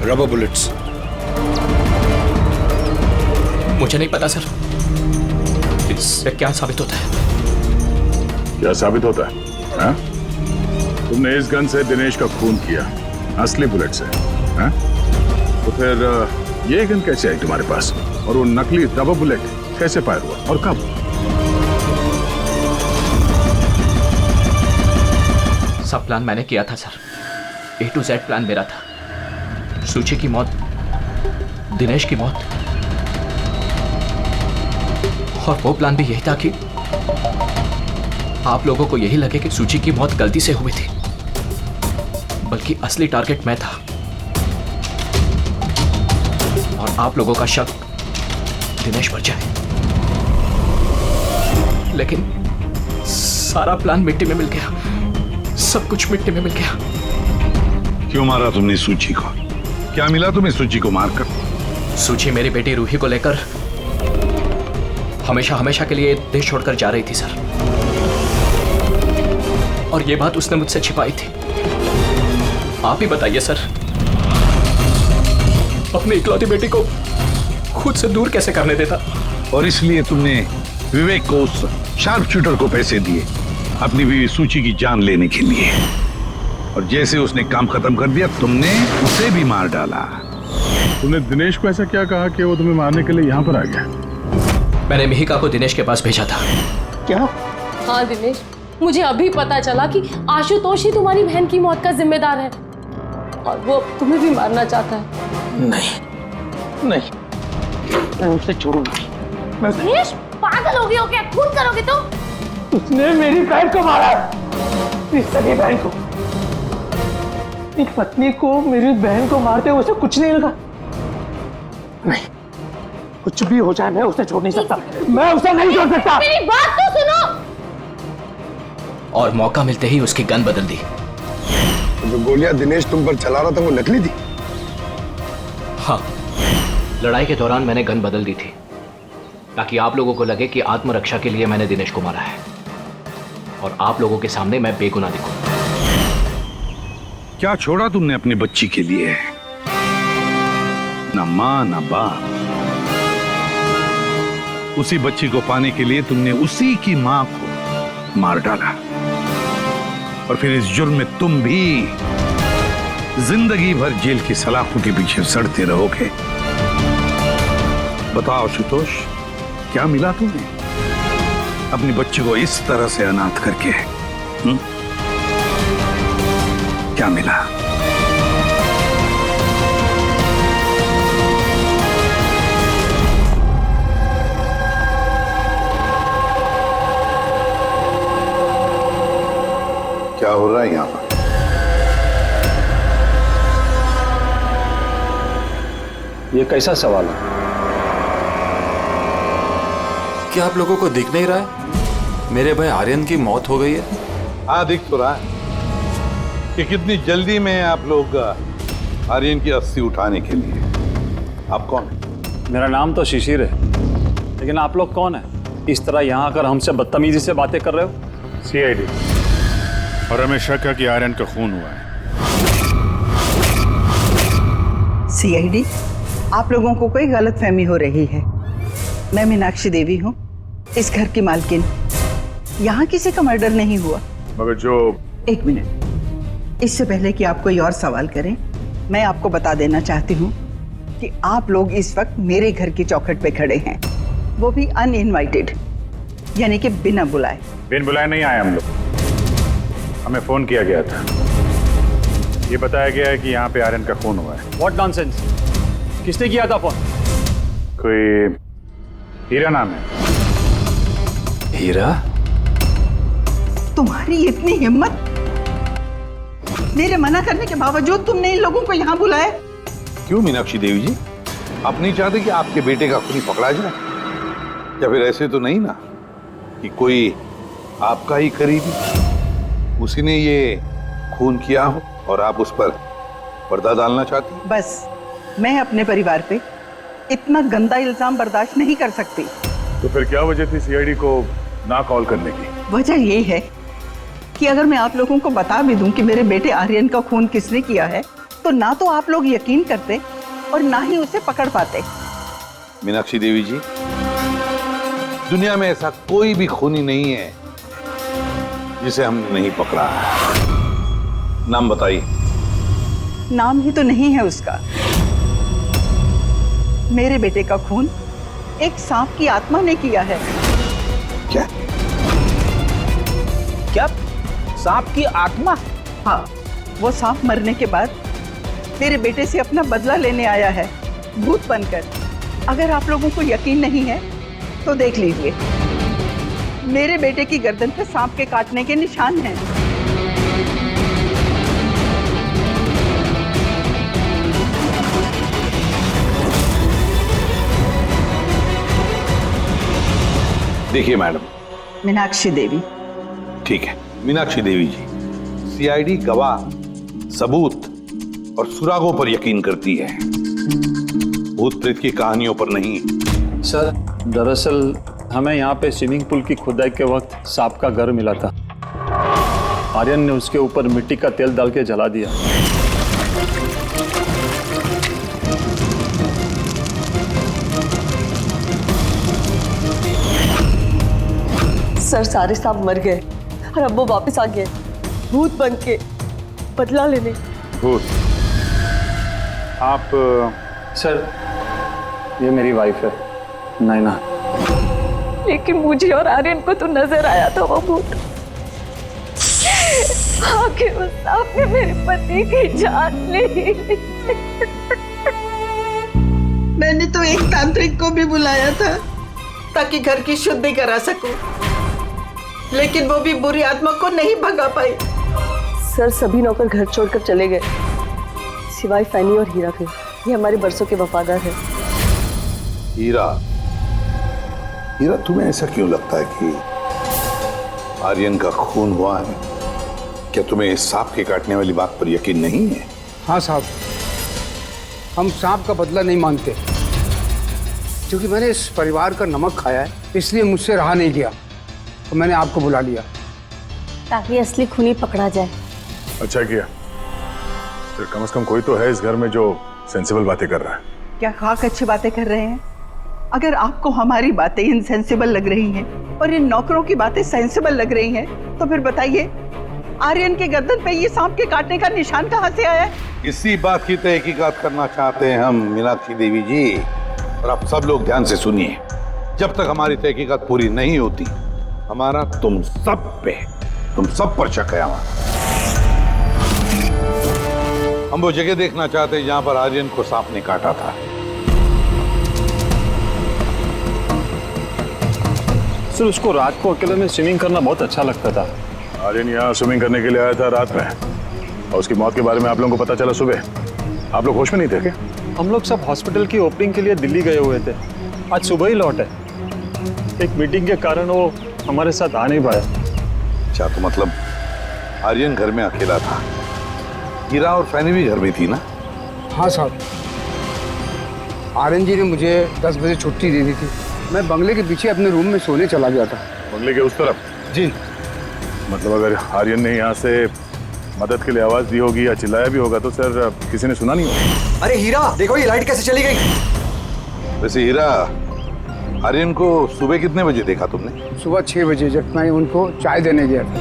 रबर बुलेट्स। मुझे नहीं पता सर, इससे क्या साबित होता है? क्या साबित होता है? हा? तुमने इस गन से दिनेश का खून किया, असली बुलेट से। हा? तो फिर ये गन कैसे आई तुम्हारे पास, और वो नकली रबर बुलेट कैसे फायर हुआ और कब? सब प्लान मैंने किया था sir, A to Z plan मेरा था। सूची की मौत, दिनेश की मौत, और वो प्लान भी यही था कि आप लोगों को यही लगे कि सूची की मौत गलती से हुई थी, बल्कि असली टारगेट मैं था, और आप लोगों का शक दिनेश पर जाए। लेकिन सारा प्लान मिट्टी में मिल गया, सब कुछ मिट्टी में मिल गया। क्यों मारा तुमने सूची को? क्या मिला तुम्हें सूची को मारकर? सूची मेरी बेटी रूही को लेकर हमेशा हमेशा के लिए देश छोड़कर जा रही थी सर, और ये बात उसने मुझसे छिपाई थी। आप ही बताइए सर, अपनी इकलौती बेटी को खुद से दूर कैसे करने देता? और इसलिए तुमने विवेक को, उस शार्प शूटर को पैसे दिए अपनी बीवी सूची की जान लेने के लिए, और जैसे उसने काम खत्म कर दिया तुमने उसे भी मार डाला। तुमने दिनेश को ऐसा क्या कहा कि वो तुम्हें मारने के लिए यहाँ पर आ गया? मैंने मिहिका को दिनेश के पास भेजा था। क्या? हाँ दिनेश, मुझे अभी पता चला कि आशुतोष ही तुम्हारी बहन की मौत का जिम्मेदार है और वो तुम्हें भी मारना चाहता है। नहीं नहीं, मैं उसे छोड़ूंगा। दिनेश, पागल हो गए हो क्या? खून करोगे तो? उसने मेरी बहन को मारा, मेरी सगी बहन को। एक पत्नी को मेरी बहन को मारते हुए उसे कुछ नहीं लगा। नहीं, कुछ भी हो जाए मैं उसे छोड़ नहीं सकता, मैं उसे नहीं छोड़ सकता। मेरी बात तो सुनो। और मौका मिलते ही उसकी गन बदल दी। जो गोलियां दिनेश तुम पर चला रहा था वो नकली थी? हाँ, लड़ाई के दौरान मैंने गन बदल दी थी ताकि आप लोगों को लगे कि आत्मरक्षा के लिए मैंने दिनेश को मारा है और आप लोगों के सामने मैं बेगुनाह दिखूं। क्या छोड़ा तुमने अपनी बच्ची के लिए? ना मां ना बाप। उसी बच्ची को पाने के लिए तुमने उसी की मां को मार डाला, और फिर इस जुर्म में तुम भी जिंदगी भर जेल की सलाखों के पीछे सड़ते रहोगे। बताओ आशुतोष, क्या मिला तुम्हें अपनी बच्ची को इस तरह से अनाथ करके? क्या मिला? क्या हो रहा है यहां पर? ये कैसा सवाल है? क्या आप लोगों को दिख नहीं रहा है मेरे भाई आर्यन की मौत हो गई है? हाँ, दिख तो रहा है कि कितनी जल्दी में आप लोग आर्यन की अस्थि उठाने के लिए। आप कौन है? मेरा नाम तो शिशिर है, लेकिन आप लोग कौन है? इस तरह यहाँ आकर हमसे बदतमीजी से बातें कर रहे हो? सीआईडी, और हमें शक है कि आर्यन का खून हुआ है। सीआईडी, आप लोगों को कोई गलतफहमी हो रही है। मैं मीनाक्षी देवी हूँ, इस घर की मालकिन। यहाँ किसी का मर्डर नहीं हुआ। मगर जो... एक मिनट, इससे पहले कि आप कोई और सवाल करें, मैं आपको बता देना चाहती हूँ कि आप लोग इस वक्त मेरे घर की चौखट पे खड़े हैं, वो भी अनइनवाइटेड, यानी कि बिना बुलाए। बिन बुलाए नहीं आए हम लोग, हमें फोन किया गया था। ये बताया गया है कि यहाँ पे आर्यन का खून हुआ है। What nonsense? किसने किया था फोन? कोई हीरा नाम है। हीरा? तुम्हारी इतनी हिम्मत, मेरे मना करने के बावजूद तुमने इन लोगों को यहाँ बुलाया? क्यों मीनाक्षी देवी जी, आप नहीं चाहते कि आपके बेटे का खूनी पकड़ा जाए? या फिर ऐसे तो नहीं ना कि कोई आपका ही करीबी, उसी ने ये खून किया हो और आप उस पर पर्दा डालना चाहती हैं? बस, मैं अपने परिवार पे इतना गंदा इल्जाम बर्दाश्त नहीं कर सकती। तो फिर क्या वजह थी सीआईडी को ना कॉल करने की? वजह ये है कि अगर मैं आप लोगों को बता भी दूं कि मेरे बेटे आर्यन का खून किसने किया है, तो ना तो आप लोग यकीन करते और ना ही उसे पकड़ पाते। मीनाक्षी देवी जी, दुनिया में ऐसा कोई भी खूनी नहीं है जिसे हमने नहीं पकड़ा। नाम बताइए। नाम ही तो नहीं है उसका। मेरे बेटे का खून एक सांप की आत्मा ने किया है। क्या? क्या? सांप की आत्मा? हाँ, वो सांप मरने के बाद मेरे बेटे से अपना बदला लेने आया है, भूत बनकर। अगर आप लोगों को यकीन नहीं है तो देख लीजिए, मेरे बेटे की गर्दन पे सांप के काटने के निशान हैं। देखिए मैडम, मीनाक्षी देवी। ठीक है मीनाक्षी देवी जी, सीआईडी गवाह, सबूत और सुरागों पर यकीन करती है, भूत प्रेत की कहानियों पर नहीं। सर दरअसल हमें यहाँ पे स्विमिंग पूल की खुदाई के वक्त सांप का घर मिला था। आर्यन ने उसके ऊपर मिट्टी का तेल डाल के जला दिया। सर सारे सांप मर गए और अब वो वापस आ गए भूत बन के बदला लेने। भूत? आप सर ये मेरी वाइफ है नैना। लेकिन मुझे और आर्यन को तो नजर आया था वो भूत। आखिर उस सांप ने मेरे पति की जान ली। मैंने तो एक तांत्रिक को भी बुलाया था ताकि घर की शुद्धि करा सकूं, लेकिन वो भी बुरी आत्मा को नहीं भगा पाई। सर सभी नौकर घर छोड़कर चले गए सिवाय फैनी और हीरा के। ये हमारे बरसों के वफादार है। हीरा, हीरा तुम्हें ऐसा क्यों लगता है कि आर्यन का खून हुआ है? क्या तुम्हें सांप के काटने वाली बात पर यकीन नहीं है? हाँ साहब, हम सांप का बदला नहीं मांगते, क्योंकि मैंने इस परिवार का नमक खाया है, इसलिए मुझसे रहा नहीं गया तो मैंने आपको बुला लिया ताकि असली खूनी पकड़ा जाए। अच्छा किया। फिर कम से कम कोई तो है इस घर में जो सेंसिबल बातें कर रहा है। क्या खाक अच्छी बातें कर रहे हैं? अगर आपको हमारी बातें इनसेंसिबल लग रही हैं और इन नौकरों की बातें सेंसिबल लग रही हैं, तो फिर बताइए आर्यन के गर्दन पे ये सांप के काटने का निशान कहाँ से आया है? इसी बात की तहकीकात करना चाहते हैं हम मीनाक्षी देवी जी। और आप सब लोग ध्यान से सुनिए, जब तक हमारी तहकीकात पूरी नहीं होती हमारा तुम सब पर शक है। हम वो जगह देखना चाहते हैं जहां पर आर्यन को सांप ने काटा था। सर उसको रात को अकेले में स्विमिंग करना बहुत अच्छा लगता था। आर्यन यहाँ स्विमिंग करने के लिए आया था रात में, और उसकी मौत के बारे में आप लोगों को पता चला सुबह। आप लोग होश में नहीं थे क्या? हम लोग सब हॉस्पिटल की ओपनिंग के लिए दिल्ली गए हुए थे, आज सुबह ही लौटे। एक मीटिंग के कारण वो हमारे साथ आ नहीं पाया। अच्छा, तो मतलब आर्यन घर में अकेला था, हीरा और फैनी भी घर में थी ना? हाँ साहब, आर्यन जी ने मुझे 10 बजे छुट्टी दे दी थी। मैं बंगले के पीछे अपने रूम में सोने चला गया था। बंगले के उस तरफ? जी। मतलब अगर आर्यन ने यहाँ से मदद के लिए आवाज दी होगी या चिल्लाया भी होगा तो सर किसी ने सुना नहीं होगा। अरे हीरा देखो ये लाइट कैसे चली गई। वैसे हीरा, आर्यन को सुबह कितने बजे देखा तुमने? सुबह 6 बजे, जब मैं उनको चाय देने गया था।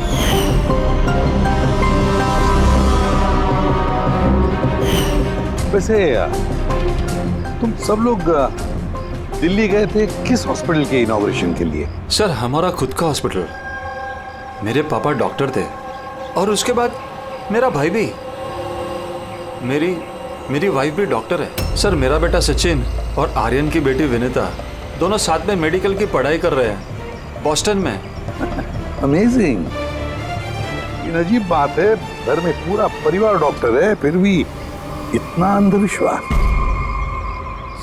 वैसे तुम सब लोग दिल्ली गए थे किस हॉस्पिटल के इनॉग्रेशन के लिए? सर हमारा खुद का हॉस्पिटल। मेरे पापा डॉक्टर थे और उसके बाद मेरा भाई भी। मेरी वाइफ भी डॉक्टर है। सर मेरा बेटा सचिन और आर्यन की बेटी विनीता दोनों साथ में मेडिकल की पढ़ाई कर रहे हैं बॉस्टन में। अमेजिंग। ये अजीब बात है, घर में पूरा परिवार डॉक्टर है फिर भी इतना अंधविश्वास।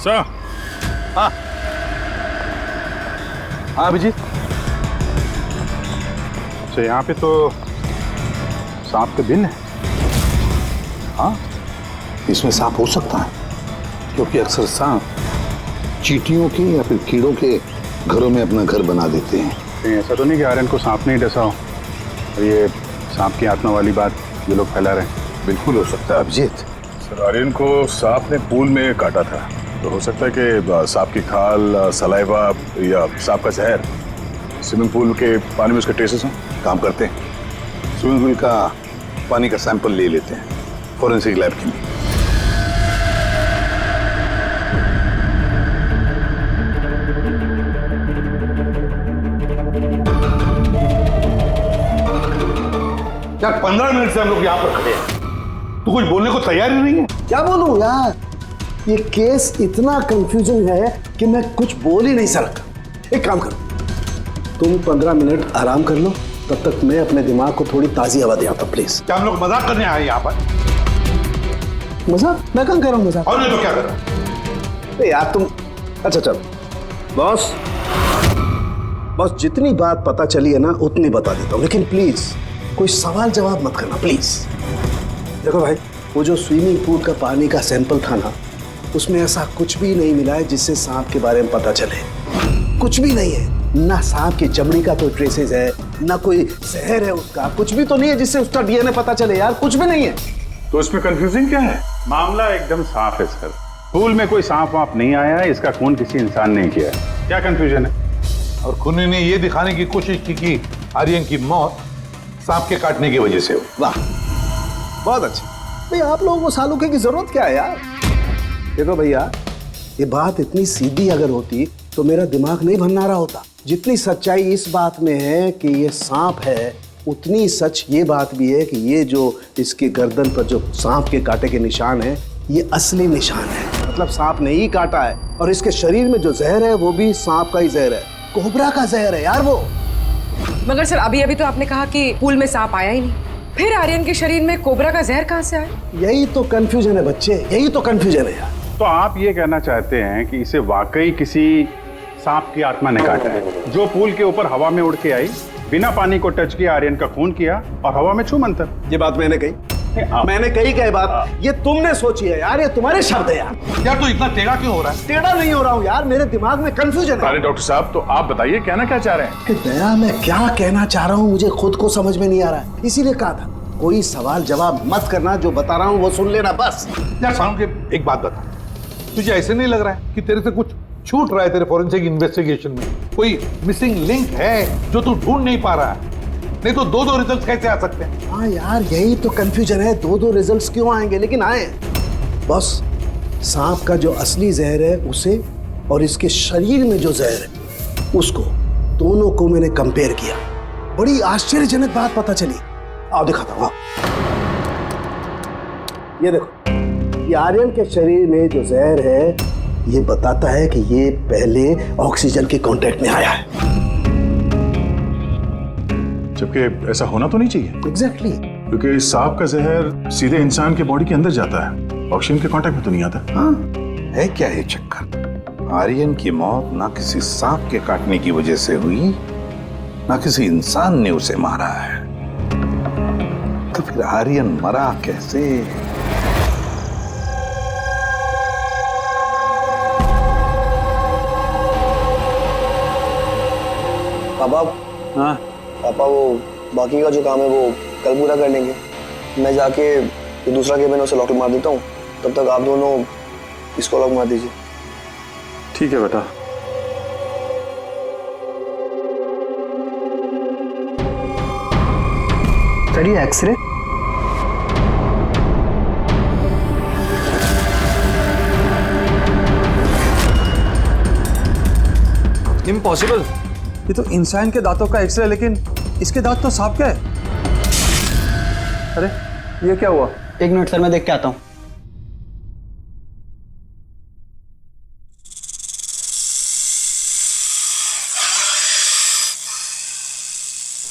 सर। हाँ हाँ अभिजीत। अच्छा, यहाँ पे तो सांप के दिन है। हाँ, इसमें सांप हो सकता है क्योंकि अक्सर सांप चींटियों के या फिर कीड़ों के घरों में अपना घर बना देते हैं। कहीं ऐसा तो नहीं कि आर्यन को सांप नहीं डसा हो और ये सांप की आत्मा वाली बात ये लोग फैला रहे हैं? बिल्कुल हो सकता है अभिजीत। सर आर्यन को सांप ने पूल में काटा था, तो हो सकता है कि सांप की खाल, सलाइवा या सांप का जहर स्विमिंग पूल के पानी में उसके ट्रेसेस हों। काम करते हैं, स्विमिंग पूल का पानी का सैंपल ले लेते हैं फॉरेंसिक लैब के लिए। यार 15 मिनट से हम लोग यहाँ पर खड़े हैं, तो कुछ बोलने को तैयार ही नहीं है। क्या बोलूं यार, ये केस इतना कंफ्यूजन है कि मैं कुछ बोल ही नहीं सकता। एक काम करो, तुम 15 मिनट आराम कर लो, तब तक मैं अपने दिमाग को थोड़ी ताजी हवा दे आता। प्लीज। क्या हम लोग मजाक करने आए यहाँ पर? मजाक? मैं कहाँ कर रहा हूँ मजाक? और नहीं तो क्या कर रहा है? यार तुम, अच्छा चल बॉस, जितनी बात पता चली है ना उतनी बता देता हूँ, लेकिन प्लीज कोई सवाल जवाब मत करना प्लीज। देखो भाई, वो जो स्विमिंग पूल का पानी का सैंपल था ना, उसमें ऐसा कुछ भी नहीं मिला है जिससे सांप के बारे में पता चले। कुछ भी नहीं है, ना सांप की चमड़ी का कोई ट्रेसेस है, ना कोई जहर है उसका, कुछ भी तो नहीं है जिससे उसका डीएनए पता चले यार, कुछ भी नहीं है। तो इसमें कंफ्यूजिंग क्या है? मामला एकदम साफ है सर। पूल में कोई सांप वाप नहीं आया है, इसका खून किसी इंसान ने किया है। क्या कंफ्यूजन है? और खूनी ने ये दिखाने की कोशिश की कि आर्यन की मौत सांप के काटने की वजह से हो। वाह, बहुत अच्छा। भाई आप लोगों को सालूके की जरूरत क्या है यार? देखो भैया, ये बात इतनी सीधी अगर होती तो मेरा दिमाग नहीं भन्ना रहा होता। जितनी सच्चाई इस बात में है कि ये सांप है, उतनी सच ये बात भी है कि ये जो इसके गर्दन पर जो सांप के कांटे के निशान है, ये असली निशान है। मतलब सांप ने ही काटा है, और इसके शरीर में जो जहर है वो भी सांप का ही जहर है, कोबरा का जहर है यार वो। मगर सर अभी अभी तो आपने कहा कि पूल में सांप आया ही नहीं, फिर आर्यन के शरीर में कोबरा का जहर कहाँ से आया? यही तो कंफ्यूजन है बच्चे, यही तो कंफ्यूजन है यार। तो आप ये कहना चाहते हैं कि इसे वाकई किसी सांप की आत्मा ने काटा है, जो पूल के ऊपर हवा में उड़ के आई, बिना पानी को टच किया, आर्यन का खून किया और हवा में छू मंतर। ये बात मैंने कही? मैंने कही क्या बात? ये तुमने सोची है यार, ये तुम्हारे शब्द है यार। यार तू इतना टेढ़ा क्यों हो रहा है? टेढ़ा नहीं हो रहा हूँ यार, मेरे दिमाग में कंफ्यूजन है। अरे डॉक्टर साहब, तो आप बताइए कहना क्या चाह रहे हैं? कि दया, मैं क्या कहना चाह रहा हूँ मुझे खुद को समझ में नहीं आ रहा है, इसीलिए कहा था कोई सवाल जवाब मत करना, जो बता रहा हूँ वो सुन लेना बस। यार साउंड के एक बात बता, तुझे ऐसे नहीं लग रहा है कि तेरे से कुछ छूट रहा है तेरे फॉरेंसिक इन्वेस्टिगेशन में? कोई मिसिंग लिंक है जो तू ढूंढ नहीं पा रहा है? नहीं तो दो रिजल्ट कैसे आ सकते हैं? हाँ यार, यही तो कंफ्यूजन है, दो रिजल्ट्स क्यों आएंगे? लेकिन आए बॉस, सांप का जो असली जहर है उसे, और इसके शरीर में जो जहर है उसको, दोनों को मैंने कंपेयर किया। बड़ी आश्चर्यजनक बात पता चली। आओ दिखाता हूँ। ये देखो, ये आर्यन के शरीर में जो जहर है ये बताता है कि ये पहले ऑक्सीजन के कांटेक्ट में आया है। जबकि ऐसा होना तो नहीं चाहिए। एग्जैक्टली। क्योंकि सांप का जहर सीधे इंसान के बॉडी के अंदर जाता है, ऑक्सीजन के कांटेक्ट में तो नहीं आता। हाँ, है क्या ये चक्कर? आर्यन की मौत ना किसी सांप के काटने की वजह से हुई, ना किसी इंसान ने उसे मारा है। तो फिर आर्यन मरा कैसे? पापा, हाँ पापा वो बाकी का जो काम है वो कल पूरा कर लेंगे। मैं जाके ये दूसरा केबिन उसे लॉक मार देता हूँ, तब तक आप दोनों इसको लॉक मार दीजिए। ठीक है बेटा। सर ये एक्सरे? इम्पॉसिबल, ये तो इंसान के दांतों का एक्सरे, लेकिन इसके दांत तो सांप का है। अरे ये क्या हुआ? एक मिनट सर, मैं देख के आता हूँ।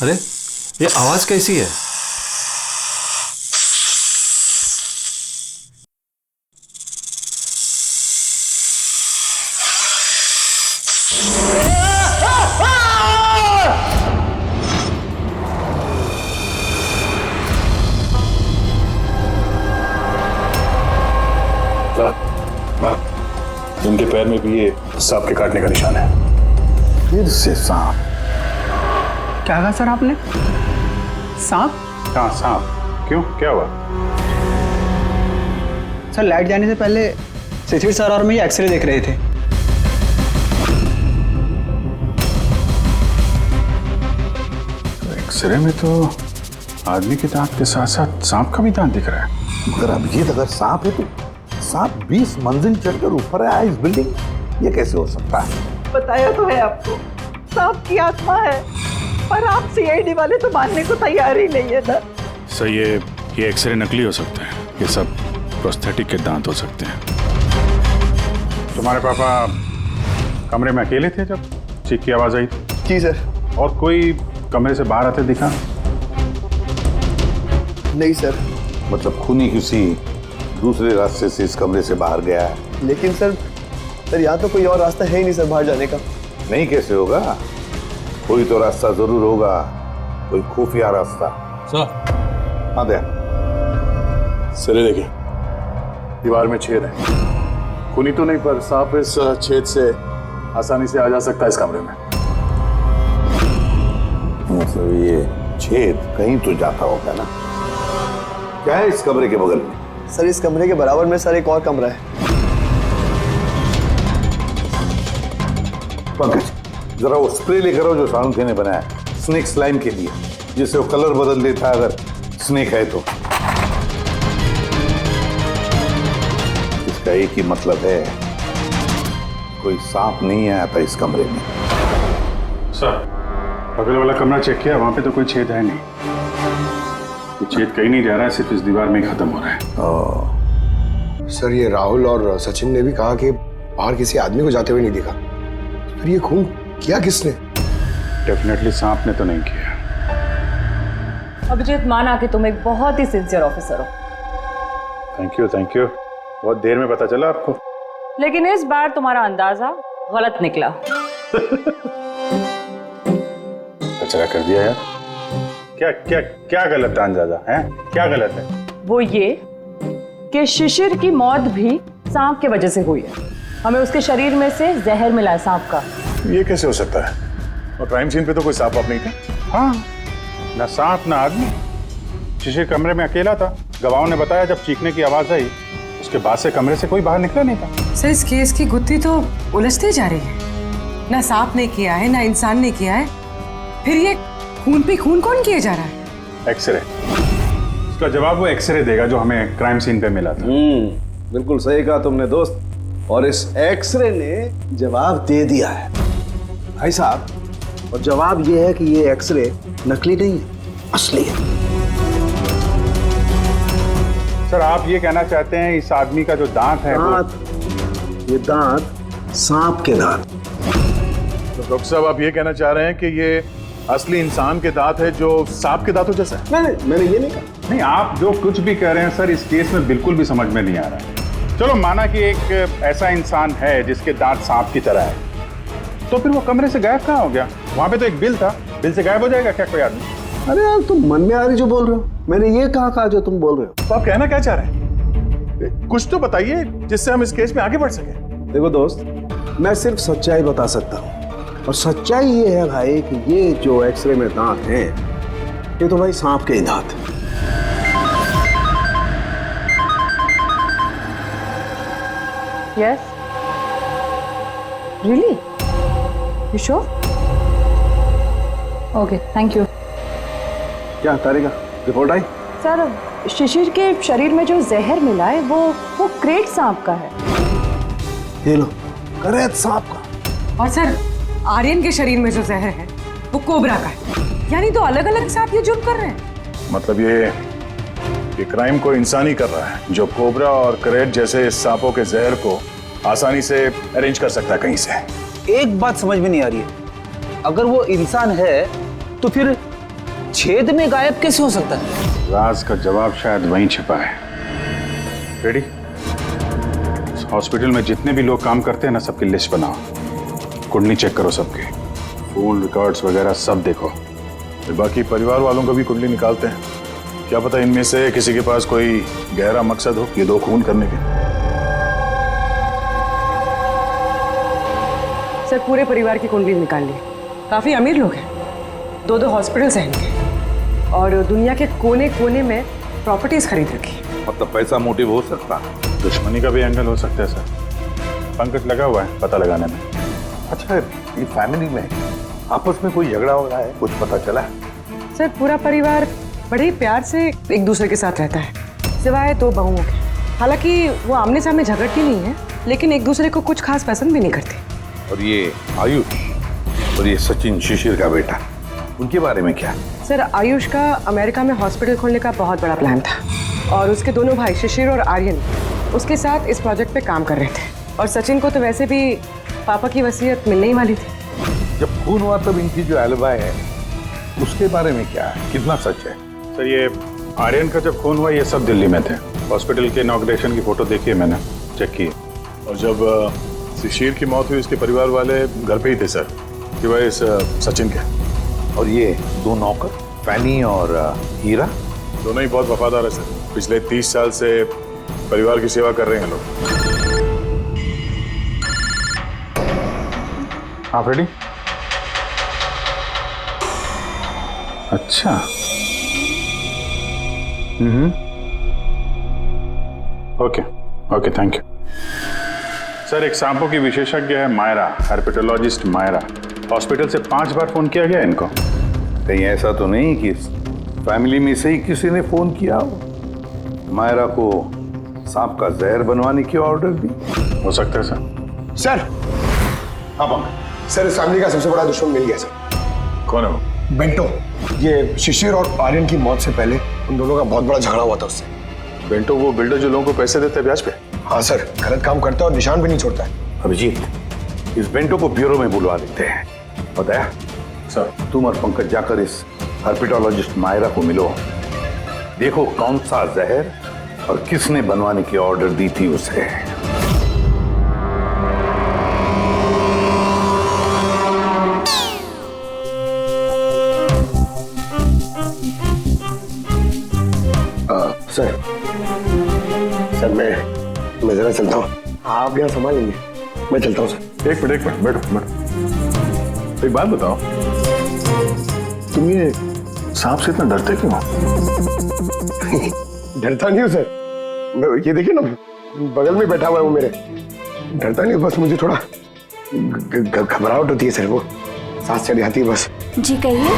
अरे ये आवाज कैसी है? इनके पैर में भी ये सांप के काटने का निशान है। फिर से सांप? क्या कहा सर आपने? सांप? हाँ सांप। क्यों, क्या हुआ? सर लाइट जाने से पहले शिशिर सर और मैं एक्सरे देख रहे थे। तो एक्सरे में तो आदमी के दांत के साथ साथ सांप का भी दांत दिख रहा है। मगर अभिजीत, अगर सांप है तो सांप 20 मंजिल चढ़कर ऊपर आया इस बिल्डिंग, ये कैसे हो सकता है? बताया तो है आपको, सांप की आत्मा है, पर आप सीआईडी वाले तो मानने को तैयार ही नहीं है ना। सर ये एक्सरे नकली हो सकते हैं, ये सब प्रोस्थेटिक के दांत हो सकते हैं। तुम्हारे पापा कमरे में अकेले थे जब चीख की आवाज आई? जी सर। और कोई कमरे से बाहर आते दिखा? नहीं सर। मतलब खूनी किसी दूसरे रास्ते से इस कमरे से बाहर गया है? लेकिन सर यहाँ तो कोई और रास्ता है ही नहीं सर बाहर जाने का। नहीं कैसे होगा? कोई तो रास्ता जरूर होगा, कोई खुफिया रास्ता। सर। हाँ दे। सर ये देखिए, दीवार में छेद है। खूनी तो नहीं, पर सांप इस छेद से आसानी से आ जा सकता है इस कमरे में। मतलब ये छेद कहीं तो जाता होगा ना। क्या है इस कमरे के बगल में? सर इस कमरे के बराबर में सर एक और कमरा है। पंकज, जरा वो स्प्रे लेकर आओ जो सारुंखे ने बनाया है स्नेक स्लाइम के लिए, जिससे वो कलर बदल देता है अगर स्नेक है तो। इसका एक ही मतलब है, कोई सांप नहीं आया था इस कमरे में। सर, बगल वाला कमरा चेक किया, वहां पे तो कोई छेद है नहीं। ये छेद कहीं नहीं जा रहा है, सिर्फ इस दीवार में ही खत्म हो रहा है। सर ये राहुल और सचिन ने भी कहा कि बाहर किसी आदमी को जाते हुए नहीं देखा। फिर ये खून किया किसने? डेफिनेटली सांप ने तो नहीं किया। अभिजीत, माना कि तुम एक बहुत ही सिंसियर ऑफिसर हो, थैंक यू थैंक यू। बहुत देर में पता चला आपको। लेकिन इस बार तुम्हारा अंदाजा गलत निकला। कचरा कर दिया यार। क्या क्या क्या गलत है अंदाजा है? क्या गलत है? वो ये कि शिशिर की मौत भी सांप के वजह से हुई है। हमें उसके शरीर में से जहर मिला है सांप का। ये कैसे हो सकता है? और क्राइम सीन पे तो कोई सांप वाप नहीं था। हाँ, ना सांप ना आदमी। शिशिर कमरे में अकेला था। गवाहों ने बताया जब चीखने की आवाज आई, उसके बाद से कमरे से कोई बाहर निकला नहीं था। सर इस केस की गुत्थी तो उलझती जा रही है। ना सांप ने किया है, ना इंसान ने किया है, फिर ये खून पे खून कौन किया जा रहा है? एक्सरे। इसका जवाब वो एक्सरे देगा जो हमें क्राइम सीन पे मिला था। बिल्कुल सही कहा तुमने दोस्त, और इस एक्सरे ने जवाब दे दिया है भाई साहब। और जवाब ये है कि ये एक्सरे नकली नहीं है, असली है। सर आप ये कहना चाहते हैं इस आदमी का जो दांत है ये दांत सांप के दांत। तो डॉक्टर साहब आप ये कहना चाह रहे हैं कि ये असली इंसान के दांत है जो सांप के दांतों जैसा है? नहीं, मैंने ये नहीं कहा। नहीं, आप जो कुछ भी कह रहे हैं सर, इस केस में बिल्कुल भी समझ में नहीं आ रहा है। चलो माना कि एक ऐसा इंसान है जिसके दांत सांप की तरह है, तो फिर वो कमरे से गायब कहाँ हो गया? वहां पे तो एक बिल था, बिल से गायब हो जाएगा क्या कोई आदमी? अरे यार तुम मन में आ रही जो बोल रहे हो, मैंने ये कहा जो तुम बोल रहे हो। तो आप कहना क्या चाह रहे हैं? कुछ तो बताइए जिससे हम इस केस में आगे बढ़ सके। देखो दोस्त, मैं सिर्फ सच्चाई बता सकता हूँ, और सच्चाई ये है भाई कि ये जो एक्सरे में दांत हैं, ये तो भाई सांप के ही दांत हैं। Yes. Really? You sure? Okay, thank you. क्या तारिका, रिपोर्ट आई? सर, शिशिर के शरीर में जो जहर मिला है वो क्रेट सांप का है। ये लो, क्रेट सांप का। और सर आर्यन के शरीर में जो जहर है वो कोबरा का है। यानी तो अलग अलग सांप ये जुर्म कर रहे हैं। मतलब ये क्राइम को इंसान ही कर रहा है, जो कोबरा और करेट जैसे सांपों के जहर को आसानी से अरेंज कर सकता है कहीं से। एक बात समझ में नहीं आ रही है, अगर वो इंसान है तो फिर छेद में गायब कैसे हो सकता है? राज का जवाब शायद वहीं छिपा है। रेडी? हॉस्पिटल में जितने भी लोग काम करते हैं ना, सबकी लिस्ट बनाओ, कुंडली चेक करो सबके, फोन रिकॉर्ड्स वगैरह सब देखो। फिर बाकी परिवार वालों को भी कुंडली निकालते हैं, क्या पता इनमें से किसी के पास कोई गहरा मकसद हो ये दो खून करने के। सर पूरे परिवार की कुंडली निकाल ली। काफी अमीर लोग हैं, 2 हॉस्पिटल्स हैं इनके, और दुनिया के कोने कोने में प्रॉपर्टीज खरीद रखी। मतलब पैसा मोटिव हो सकता है? दुश्मनी का भी एंगल हो सकता है सर। पंकज लगा हुआ है पता लगाने में। अच्छा, ये फैमिली में आपस में कोई झगड़ा हो रहा है, कुछ पता चला? सर पूरा परिवार बड़े प्यार से एक दूसरे के साथ रहता है, सिवाय 2 बहुओं के। हालांकि वो आमने सामने झगड़ती नहीं है, लेकिन एक दूसरे को कुछ खास पसंद भी नहीं करती। और ये आयुष और ये सचिन, शिशिर का बेटा, उनके बारे में क्या? सर आयुष का अमेरिका में हॉस्पिटल खोलने का बहुत बड़ा प्लान था, और उसके दोनों भाई शिशिर और आर्यन उसके साथ इस प्रोजेक्ट पे काम कर रहे थे। और सचिन को तो वैसे भी पापा की वसीयत मिलने ही वाली थी। जब खून हुआ तब इनकी जो एलिबाई है उसके बारे में क्या है, कितना सच है? सर ये आर्यन का जब खून हुआ ये सब दिल्ली में थे। हॉस्पिटल के इनॉग्रेशन की फोटो देखी है मैंने, चेक की। और जब शिशिर की मौत हुई उसके परिवार वाले घर पे ही थे सर, सिवाय इस सचिन के। और ये 2 नौकर, फैनी और हीरा? दोनों ही बहुत वफादार है सर। पिछले 30 साल से परिवार की सेवा कर रहे हैं लोग। आप रेडी? अच्छा। Okay okay, thank you sir. एक सांपों की विशेषज्ञ है मायरा, हर्पेटोलॉजिस्ट मायरा। हॉस्पिटल से 5 बार फोन किया गया इनको। कहीं ऐसा तो नहीं कि फैमिली में से ही किसी ने फोन किया मायरा को सांप का जहर बनवाने की ऑर्डर दी? हो सकता है सर। सर अब सर, इस फैमिली का सबसे बड़ा दुश्मन मिल गया सर। कौन है वो? बेंटो। ये शिशिर और आर्यन की मौत से पहले उन दोनों का बहुत बड़ा झगड़ा हुआ था उससे। बेंटो वो बिल्डर जो लोगों को पैसे देते हैं ब्याज पे? हाँ सर, गलत काम करता है और निशान भी नहीं छोड़ता है। अभिजीत, इस बेंटो को ब्यूरो में बुलवा लेते हैं। बताया सर, तुम और पंकज जाकर इस हर्पेटोलॉजिस्ट मायरा को मिलो। देखो कौन सा जहर और किसने बनवाने की ऑर्डर दी थी उसे। सर मैं जरा चलता हूँ, आप यहाँ संभाल लेंगे, मैं चलता हूँ सर। एक मिनट बैठो। एक बात बताओ, तुम ये सांप से इतना डरते क्यों? डरता नहीं हूँ सर, ये देखिए ना बगल में बैठा हुआ है वो मेरे। डरता नहीं, बस मुझे थोड़ा घबराहट होती है सर, वो सांस चढ़ जाती है बस। जी कहिए।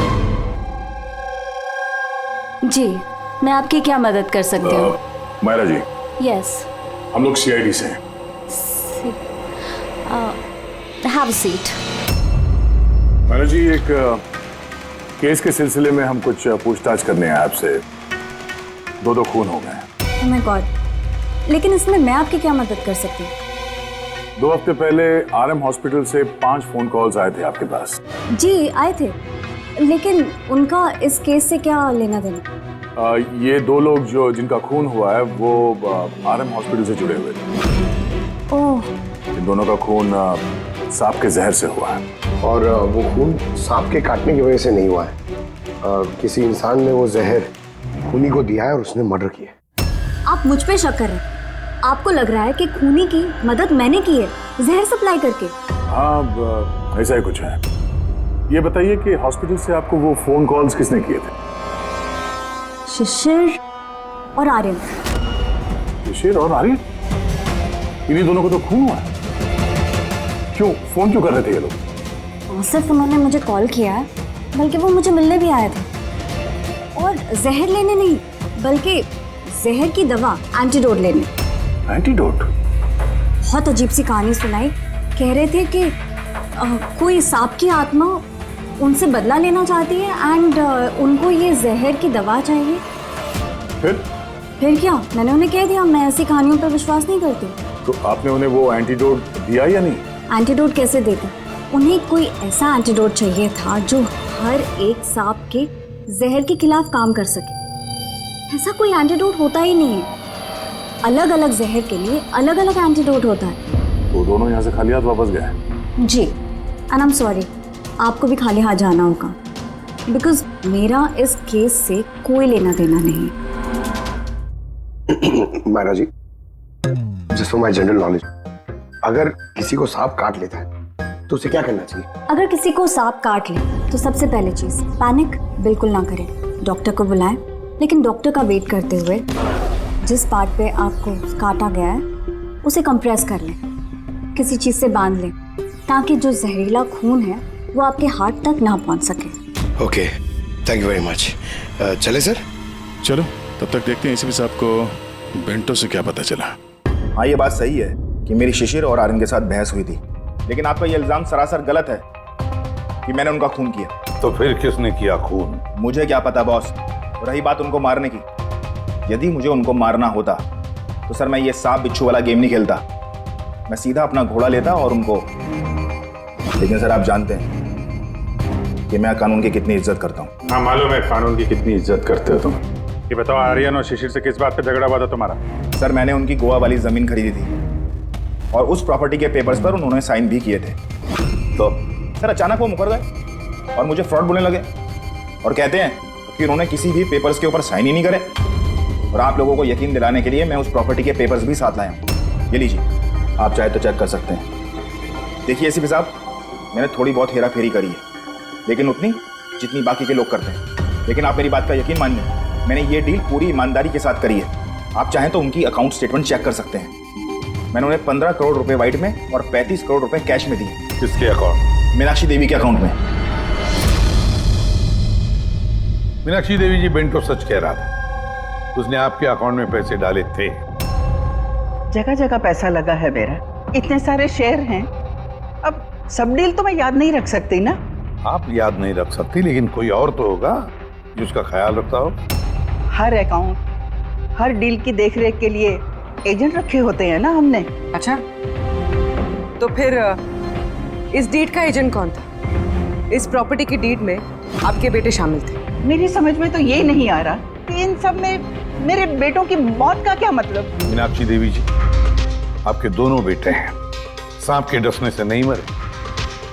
जी मैं आपकी क्या मदद कर सकती हूँ? मायरा जी, यस, हम लोग CID से हैं। Have a seat. Myra ji, एक केस के सिलसिले में हम कुछ पूछताछ करने हैं आपसे। 2 खून हो गए। ओह माय गॉड, लेकिन इसमें मैं आपकी क्या मदद कर सकती हूँ? 2 हफ्ते पहले RM हॉस्पिटल से 5 फोन कॉल्स आए थे आपके पास। जी आए थे, लेकिन उनका इस केस से क्या लेना देना? ये 2 लोग जो जिनका खून हुआ है वो RM हॉस्पिटल से जुड़े हुए थे। ओह। इन दोनों का खून सांप के जहर से हुआ है। और वो खून सांप के काटने की वजह से नहीं हुआ है। किसी इंसान ने वो जहर खूनी को दिया है और उसने मर्डर किया। आप मुझ पे शक कर रहे हैं? आपको लग रहा है कि खूनी की मदद मैंने की है जहर सप्लाई करके? हाँ, ऐसा ही कुछ है। ये बताइए कि हॉस्पिटल से आपको वो फोन कॉल्स किसने किए थे? शिशिर और आर्यन। शिशिर और आर्यन? इन्हीं दोनों को तो खून हुआ है। क्यों फोन क्यों कर रहे थे ये लोग? सिर्फ उन्होंने मुझे कॉल किया है, बल्कि वो मुझे मिलने भी आए थे। और जहर लेने नहीं, बल्कि जहर की दवा एंटीडोट लेने। एंटीडोट? बहुत अजीब सी कहानी सुनाई। कह रहे थे कि कोई सांप की आत्मा उनसे बदला लेना चाहती है एंड उनको ये जहर की दवा चाहिए। फिर क्या? मैंने उन्हें कह दिया मैं ऐसी कहानियों पर विश्वास नहीं करती। तो आपने उन्हें वो एंटीडोट दिया या नहीं? एंटीडोट कैसे देते? उन्हें कोई ऐसा एंटीडोट चाहिए था जो हर एक सांप के जहर के खिलाफ काम कर सके। ऐसा कोई एंटीडोट होता ही नहीं है। अलग अलग जहर के लिए अलग अलग एंटीडोट होता है। तो दोनों यहाँ से खाली हाथ वापस गए? जी, एंड आई एम सॉरी, आपको भी खाली हाथ जाना होगा, बिकॉज मेरा इस केस से कोई लेना देना नहीं। Myra ji, just for my general knowledge, अगर किसी को सांप काट लेता है तो उसे क्या करना चाहिए? अगर किसी को सांप काट ले तो सबसे पहले चीज पैनिक बिल्कुल ना करें। डॉक्टर को बुलाएं, लेकिन डॉक्टर का वेट करते हुए जिस पार्ट पे आपको काटा गया है उसे कंप्रेस कर लें, किसी चीज से बांध लें, ताकि जो जहरीला खून है वो आपके हार्ट तक ना पहुंच सके। Okay, thank you very much. चले सर? चलो, तब तक देखते हैं एसीपी साहब को बेंटो से क्या पता चला। हाँ, ये बात सही है कि मेरी शिशिर और आर्यन के साथ बहस हुई थी, लेकिन आपका ये इल्जाम सरासर गलत है कि मैंने उनका खून किया। तो फिर किसने किया खून? मुझे क्या पता बॉस। रही बात उनको मारने की, यदि मुझे उनको मारना होता तो सर मैं ये सांप बिच्छू वाला गेम नहीं खेलता, मैं सीधा अपना घोड़ा लेता और उनको। लेकिन सर आप जानते हैं कि मैं कानून की कितनी इज्जत करता हूँ। हाँ मालूम है कानून की कितनी इज्जत करते हो तुम। ये बताओ, आर्यन और शिशिर से किस बात पे झगड़ा हुआ था तुम्हारा? सर मैंने उनकी गोवा वाली जमीन खरीदी थी और उस प्रॉपर्टी के पेपर्स पर उन्होंने साइन भी किए थे। तो सर अचानक वो मुकर गए और मुझे फ्रॉड बोलने लगे और कहते हैं कि उन्होंने किसी भी पेपर्स के ऊपर साइन ही नहीं करे। और आप लोगों को यकीन दिलाने के लिए मैं उस प्रॉपर्टी के पेपर्स भी साथ लाया हूँ। ये लीजिए, आप चाहे तो चेक कर सकते हैं। देखिए एसीपी साहब, मैंने थोड़ी बहुत हेरा फेरी करी है, लेकिन उतनी जितनी बाकी के लोग करते हैं। लेकिन आप मेरी बात का यकीन मानिए, मैंने ये डील पूरी ईमानदारी के साथ करी है। आप चाहें तो उनकी अकाउंट स्टेटमेंट चेक कर सकते हैं। मैंने उन्हें 15 करोड़ रुपए व्हाइट में और 35 करोड़ रुपए कैश में दिए। किसके अकाउंट? मीनाक्षी देवी के अकाउंट में। मीनाक्षी देवी जी बेंटो सच कह रहा था, उसने आपके अकाउंट में पैसे डाले थे। जगह जगह पैसा लगा है मेरा, इतने सारे शेयर हैं। अब सब डील तो मैं याद नहीं रख सकती ना। आप याद नहीं रख सकती, लेकिन कोई और तो होगा जो उसका ख्याल रखता हो। हर अकाउंट, हर डील की देखरेख के लिए एजेंट रखे होते हैं ना हमने। अच्छा, तो फिर इस डीड का एजेंट कौन था? इस प्रॉपर्टी की डीड में आपके बेटे शामिल थे। मेरी समझ में तो ये नहीं आ रहा कि इन सब में मेरे बेटों की मौत का क्या मतलब। मीनाक्षी देवी जी, आपके दोनों बेटे हैं, सांप के डसने से नहीं मरे,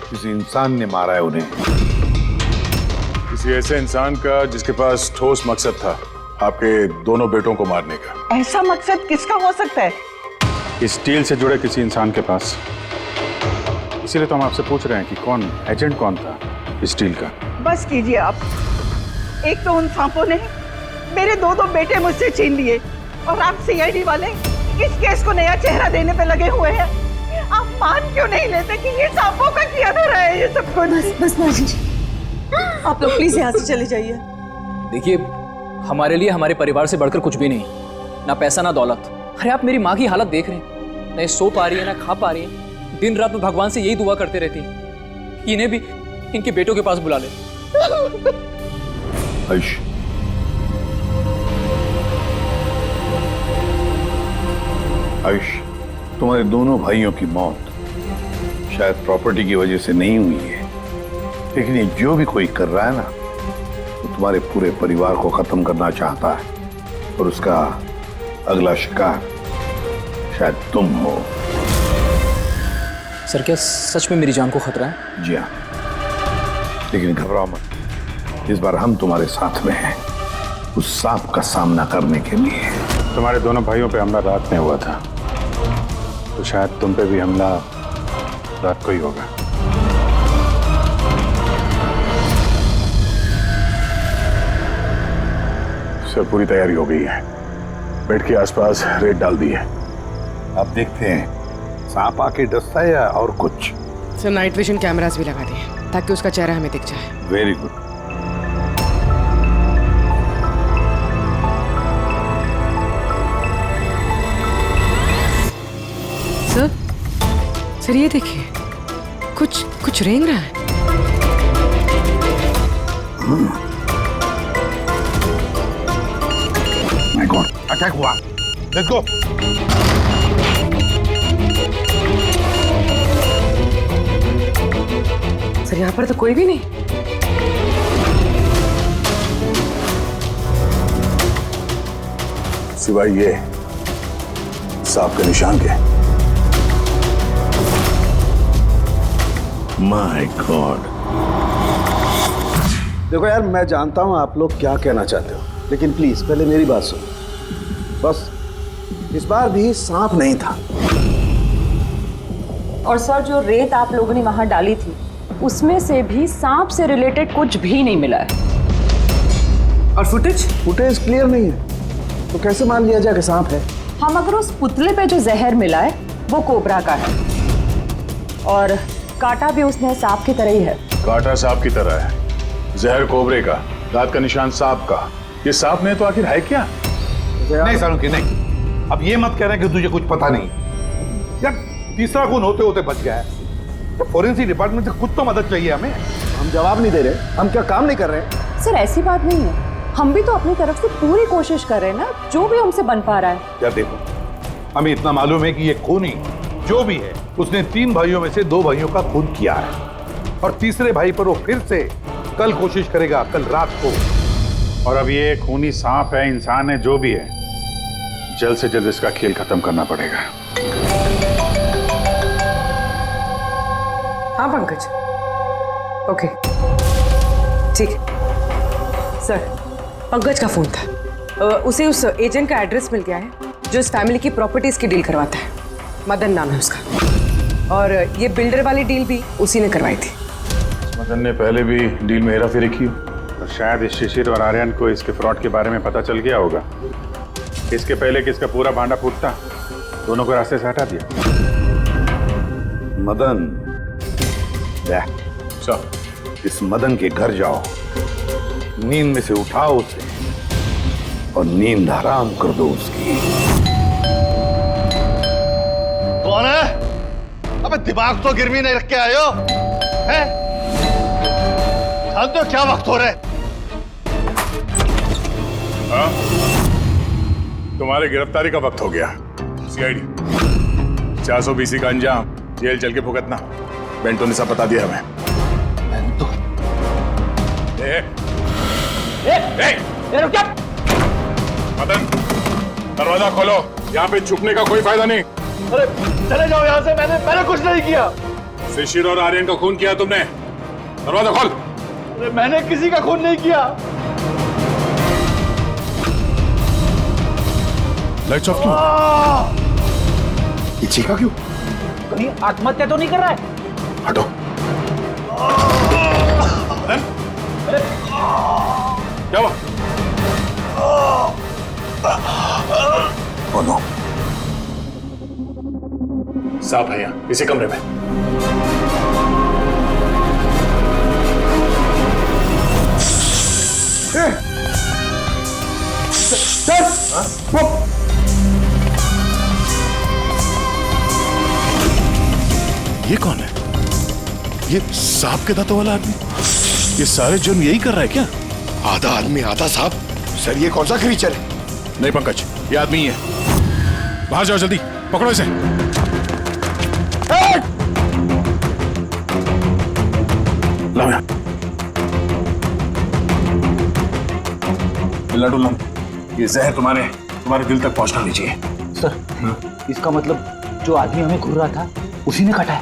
किसी इंसान ने मारा है उन्हें। किसी ऐसे इंसान का जिसके पास ठोस मकसद था आपके दोनों बेटों को मारने का। ऐसा मकसद किसका हो सकता है? इस डील से जुड़े किसी इंसान के पास। इसीलिए तो हम आपसे पूछ रहे हैं कि कौन एजेंट कौन था इस डील का। बस कीजिए आप। एक तो उन सांपों ने मेरे दो बेटे मुझसे छीन लिए, और आप सीआईडी वाले इस केस को नया चेहरा देने पे लगे हुए हैं। आप मान क्यों नहीं लेते कि ये सांपों का किया धरा है ये सब कुछ? बस माजी जी, आप लोग प्लीज यहाँ से चले जाइए। देखिए, हमारे लिए हमारे परिवार से बढ़कर कुछ भी नहीं, ना पैसा ना दौलत। अरे आप मेरी माँ की हालत देख रहे हैं, ना सो पा रही है ना खा पा रही है। दिन रात में भगवान से यही दुआ करते रहती है कि इन्हें भी इनके बेटों के पास बुला ले। आयुष, आयुष, तुम्हारे दोनों भाइयों की मौत शायद प्रॉपर्टी की वजह से नहीं हुई है, लेकिन ये जो भी कोई कर रहा है ना, वो तुम्हारे पूरे परिवार को खत्म करना चाहता है, और उसका अगला शिकार शायद तुम हो। सर, क्या सच में मेरी जान को खतरा है? जी हाँ, लेकिन घबराओ मत, इस बार हम तुम्हारे साथ में हैं, उस सांप का सामना करने के लिए। तुम्हारे दोनों भाइयों पे हमला रात में हुआ था, तो शायद तुम पे भी हमला रात को ही होगा। सर, पूरी तैयारी हो गई है, बेड के आसपास रेड डाल दी है। आप देखते हैं सांप आके डसता है या और कुछ? सर, नाइट विजन कैमरास भी लगा दिए ताकि उसका चेहरा हमें दिख जाए। Very good. सर, ये देखिए, कुछ रेंग रहा है। माय गॉड, अटैक हुआ। Let's go. सर, यहाँ पर तो कोई भी नहीं। सिवाय ये सांप के निशान के। My God. देखो यार, मैं जानता हूं आप लोग क्या कहना चाहते हो, लेकिन प्लीज पहले मेरी बात सुनो। बस इस बार भी सांप नहीं था। और सर, जो रेत आप लोगों ने वहां डाली थी उसमें से भी सांप से रिलेटेड कुछ भी नहीं मिला है। और फुटेज क्लियर नहीं है, तो कैसे मान लिया जाए कि सांप है? हम अगर उस पुतले पे जो जहर मिला है वो कोबरा का है, और कांटा भी उसने सांप की तरह ही है। कांटा सांप की तरह है, जहर कोबरे का, दांत का निशान सांप का। ये सांप नहीं तो आखिर है क्या? नहीं सालुंकी, नहीं। अब ये मत कह रहे कि तुझे कुछ पता नहीं। यार, तीसरा खून होते होते बच गया है, तो फोरेंसिक डिपार्टमेंट से कुछ तो मदद चाहिए हमें। हम जवाब नहीं दे रहे, हम क्या काम नहीं कर रहे? सर, ऐसी बात नहीं है, हम भी तो अपनी तरफ से पूरी कोशिश कर रहे हैं ना, जो भी हमसे बन पा रहा है। यार देखो, हमें इतना मालूम है कि ये खूनी जो भी है उसने 3 भाइयों में से 2 भाइयों का खून किया है, और तीसरे भाई पर वो फिर से कल कोशिश करेगा, कल रात को। और अब ये खूनी सांप है, इंसान है, जो भी है, जल्द से जल्द इसका खेल खत्म करना पड़ेगा। हाँ पंकज, ओके, ठीक है। सर, पंकज का फोन था। उसे उस एजेंट का एड्रेस मिल गया है जो इस फैमिली की प्रॉपर्टीज की डील करवाता है। मदन नाम है उसका, और ये बिल्डर वाली डील भी उसी ने करवाई थी। मदन ने पहले भी डील में हेराफेरी की और शायद इस शिशिर और आर्यन को इसके फ्रॉड के बारे में पता चल गया होगा। इसके पहले कि इसका पूरा भांडा फूटता, दोनों को रास्ते से हटा दिया। मदन, इस मदन के घर जाओ, नींद में से उठाओ उसे और नींद हराम कर दो उसकी। कौन है? अबे दिमाग तो गिरवी नहीं रख के आए हो, हैं? जानते हो क्या वक्त हो रहा है? हाँ? तुम्हारे गिरफ्तारी का वक्त हो गया। सीआईडी 420 का अंजाम, जेल चल के भुगतना। बेंटो ने सब बता दिया हमें। बेंटो? मदन, दरवाजा खोलो, यहाँ पे छुपने का कोई फायदा नहीं। अरे चले जाओ यहाँ से, मैंने कुछ नहीं किया। शिशिर और आर्यन का खून किया तुमने, दरवाजा खोल। अरे मैंने किसी का खून नहीं किया। लाइट्स ऑफ क्यों? ये चीखा क्यों? कहीं आत्महत्या तो नहीं कर रहा है? हटो। अरे क्या हुआ? नो। सांप है यहाँ, इसी कमरे में। ये कौन है? ये सांप के दांतों वाला आदमी? ये सारे जुर्म यही कर रहा है क्या? आधा आदमी आधा सांप। सर ये कौन सा क्रीचर है? नहीं पंकज, ये आदमी ही है। बाहर जाओ जल्दी, पकड़ो इसे। लाओ यहाँ। डुल्ला, ये जहर तुम्हारे दिल तक पहुंचना नहीं चाहिए। सर, इसका मतलब जो आदमी हमें घूर रहा था उसी ने काटा है।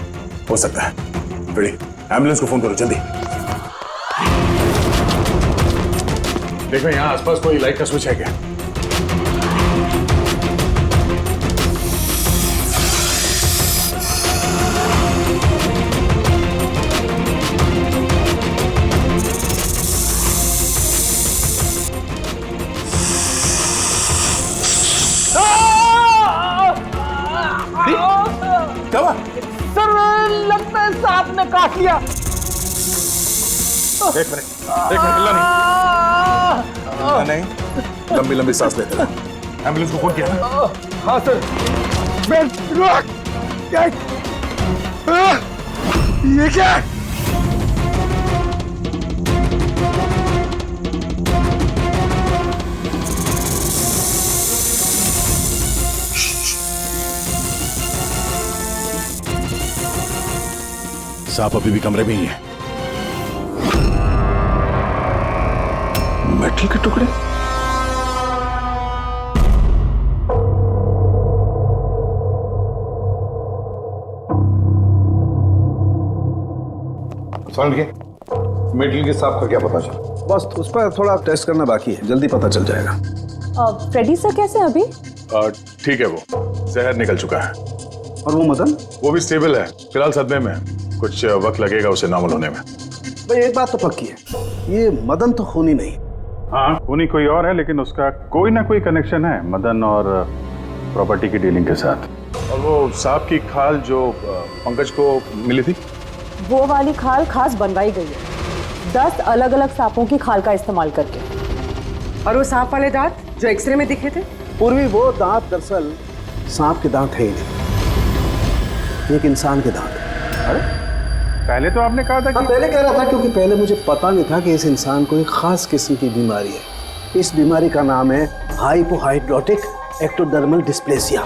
हो सकता है। बड़ी एम्बुलेंस को फोन करो जल्दी। देखो यहाँ आसपास कोई लाइट का स्विच है क्या? सर लगता है सांप ने काट लिया। एक मिनट हिलना नहीं। लंबी लंबी सांस लेते रहो। एम्बुलेंस को फोन किया ना? हाँ सर। ये क्या? सांप अभी भी कमरे में ही है। मेटल के टुकड़े? समझ गए? मेटल के सांप का क्या पता चला? बस उस पर थोड़ा टेस्ट करना बाकी है, जल्दी पता चल जाएगा। फ्रेडी सर कैसे हैं अभी? ठीक है, वो जहर निकल चुका है। और वो मदन? वो भी स्टेबल है, फिलहाल सदमे में है। कुछ वक्त लगेगा उसे नॉर्मल होने में। भाई एक बात तो पक्की है, ये मदन तो खूनी नहीं। हाँ, खूनी कोई और है, लेकिन उसका कोई ना कोई कनेक्शन है मदन और प्रॉपर्टी की डीलिंग के साथ। और वो सांप की खाल जो पंकज को मिली थी, वो वाली खाल खास बनवाई गई है 10 अलग अलग सांपों की खाल का इस्तेमाल करके। और वो सांप वाले दांत जो एक्सरे में दिखे थे? पूर्वी वो दांत दरअसल सांप के दांत है ही नहीं, एक इंसान के दांत है। अरे पहले तो आपने कहा था कि... पहले कह रहा था क्योंकि पहले मुझे पता नहीं था कि इस इंसान को एक खास किस्म की बीमारी है। इस बीमारी का नाम है हाइपोहाइड्रोटिक एक्टोडर्मल डिस्प्लेसिया।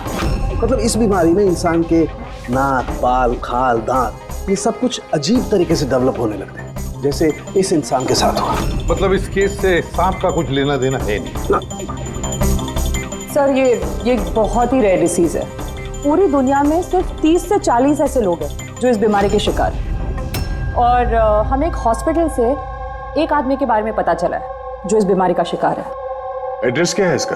मतलब इस बीमारी में इंसान के नाक, बाल, खाल, दांत ये सब कुछ अजीब तरीके से डेवलप होने लगते हैं, जैसे इस इंसान के साथ हुआ। मतलब इस केस से सांप का कुछ लेना देना है नहीं? सर ये बहुत ही रेयर डिसीज है। पूरी दुनिया में सिर्फ 30 से 40 ऐसे लोग हैं जो इस बीमारी के शिकार हैं। और हमें एक हॉस्पिटल से एक आदमी के बारे में पता चला है जो इस बीमारी का शिकार है। एड्रेस क्या है इसका?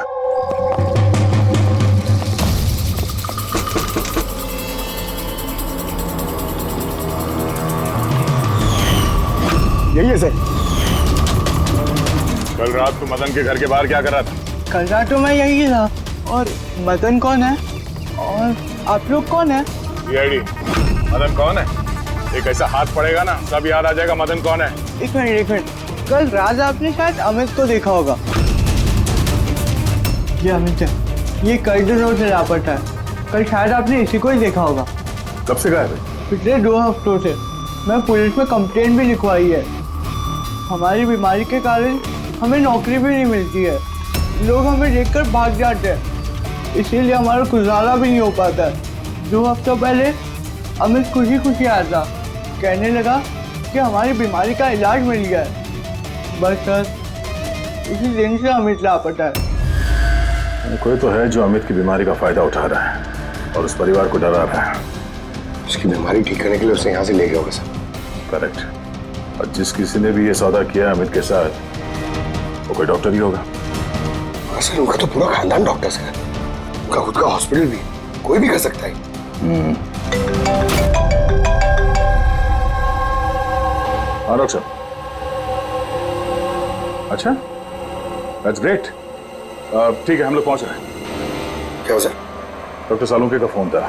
यही है सर। कल रात को मदन के घर के बाहर क्या कर रहा था? कल रात तो मैं यही था। और मदन कौन है? और आप लोग कौन है? सीआईडी। मदन कौन है? एक ऐसा हाथ पड़ेगा ना, सब याद आ जाएगा मदन कौन है। एक मिनट। कल रात आपने शायद अमित को देखा होगा। ये अमित है, ये कई दिनों से लापता है। कल शायद आपने इसी को ही देखा होगा। कब से गायब है? पिछले 2 हफ्तों से। मैं पुलिस में कंप्लेंट भी लिखवाई है। हमारी बीमारी के कारण हमें नौकरी भी नहीं मिलती है। लोग हमें देखकर भाग जाते हैं, इसीलिए हमारा गुजारा भी नहीं हो पाता है। 2 हफ्तों पहले अमित खुशी आया था, कहने लगा कि हमारी बीमारी का इलाज मिल गया है। बस सर, उसी दिन से अमित लापता है। कोई तो है जो अमित की बीमारी का फायदा उठा रहा है और उस परिवार को डरा रहा है। उसकी बीमारी ठीक करने के लिए उसे यहाँ से ले गया होगा सर। करेक्ट। और जिस किसी ने भी ये सौदा किया अमित के साथ, वो कोई डॉक्टर ही होगा। सर, उनका तो पूरा खानदान डॉक्टर है। उनका खुद का हॉस्पिटल भी, कोई भी कर सकता है। हाँ डॉक्टर साहब। अच्छा, दैट्स ग्रेट। ठीक है, हम लोग पहुंच रहे हैं। क्या सर? डॉक्टर सालुंके का फोन था।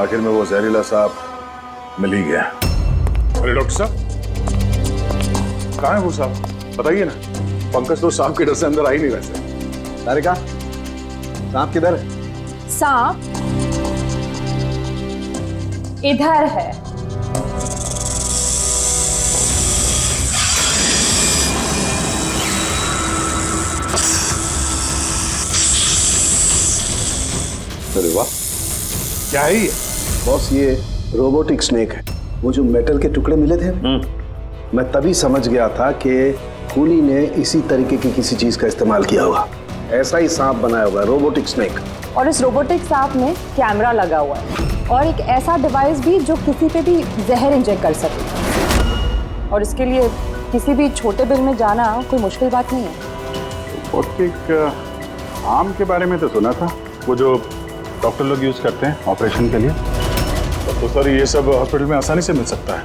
आखिर में वो जहरीला साहब मिल ही गया। अरे डॉक्टर साहब, कहाँ है वो साहब? बताइए ना। पंकज तो सांप के डर से अंदर आ ही नहीं वैसे। तारिका, सांप किधर है? सांप इधर है। अरे वाह, क्या है ये? बॉस, ये रोबोटिक स्नेक है। वो जो मेटल के टुकड़े मिले थे, मैं तभी समझ गया था कि खूनी ने इसी तरीके की किसी चीज का इस्तेमाल किया होगा। ऐसा ही सांप बनाया होगा, रोबोटिक स्नेक। और इस रोबोटिक सांप में कैमरा लगा हुआ है और एक ऐसा डिवाइस भी जो किसी पे भी जहर इंजेक्ट कर सके। और इसके लिए किसी भी छोटे बिल में जाना कोई मुश्किल बात नहीं है। रोबोटिक आर्म के बारे में तो सुना था, वो जो डॉक्टर लोग यूज करते हैं ऑपरेशन के लिए। तो सर, ये सब हॉस्पिटल में आसानी से मिल सकता है।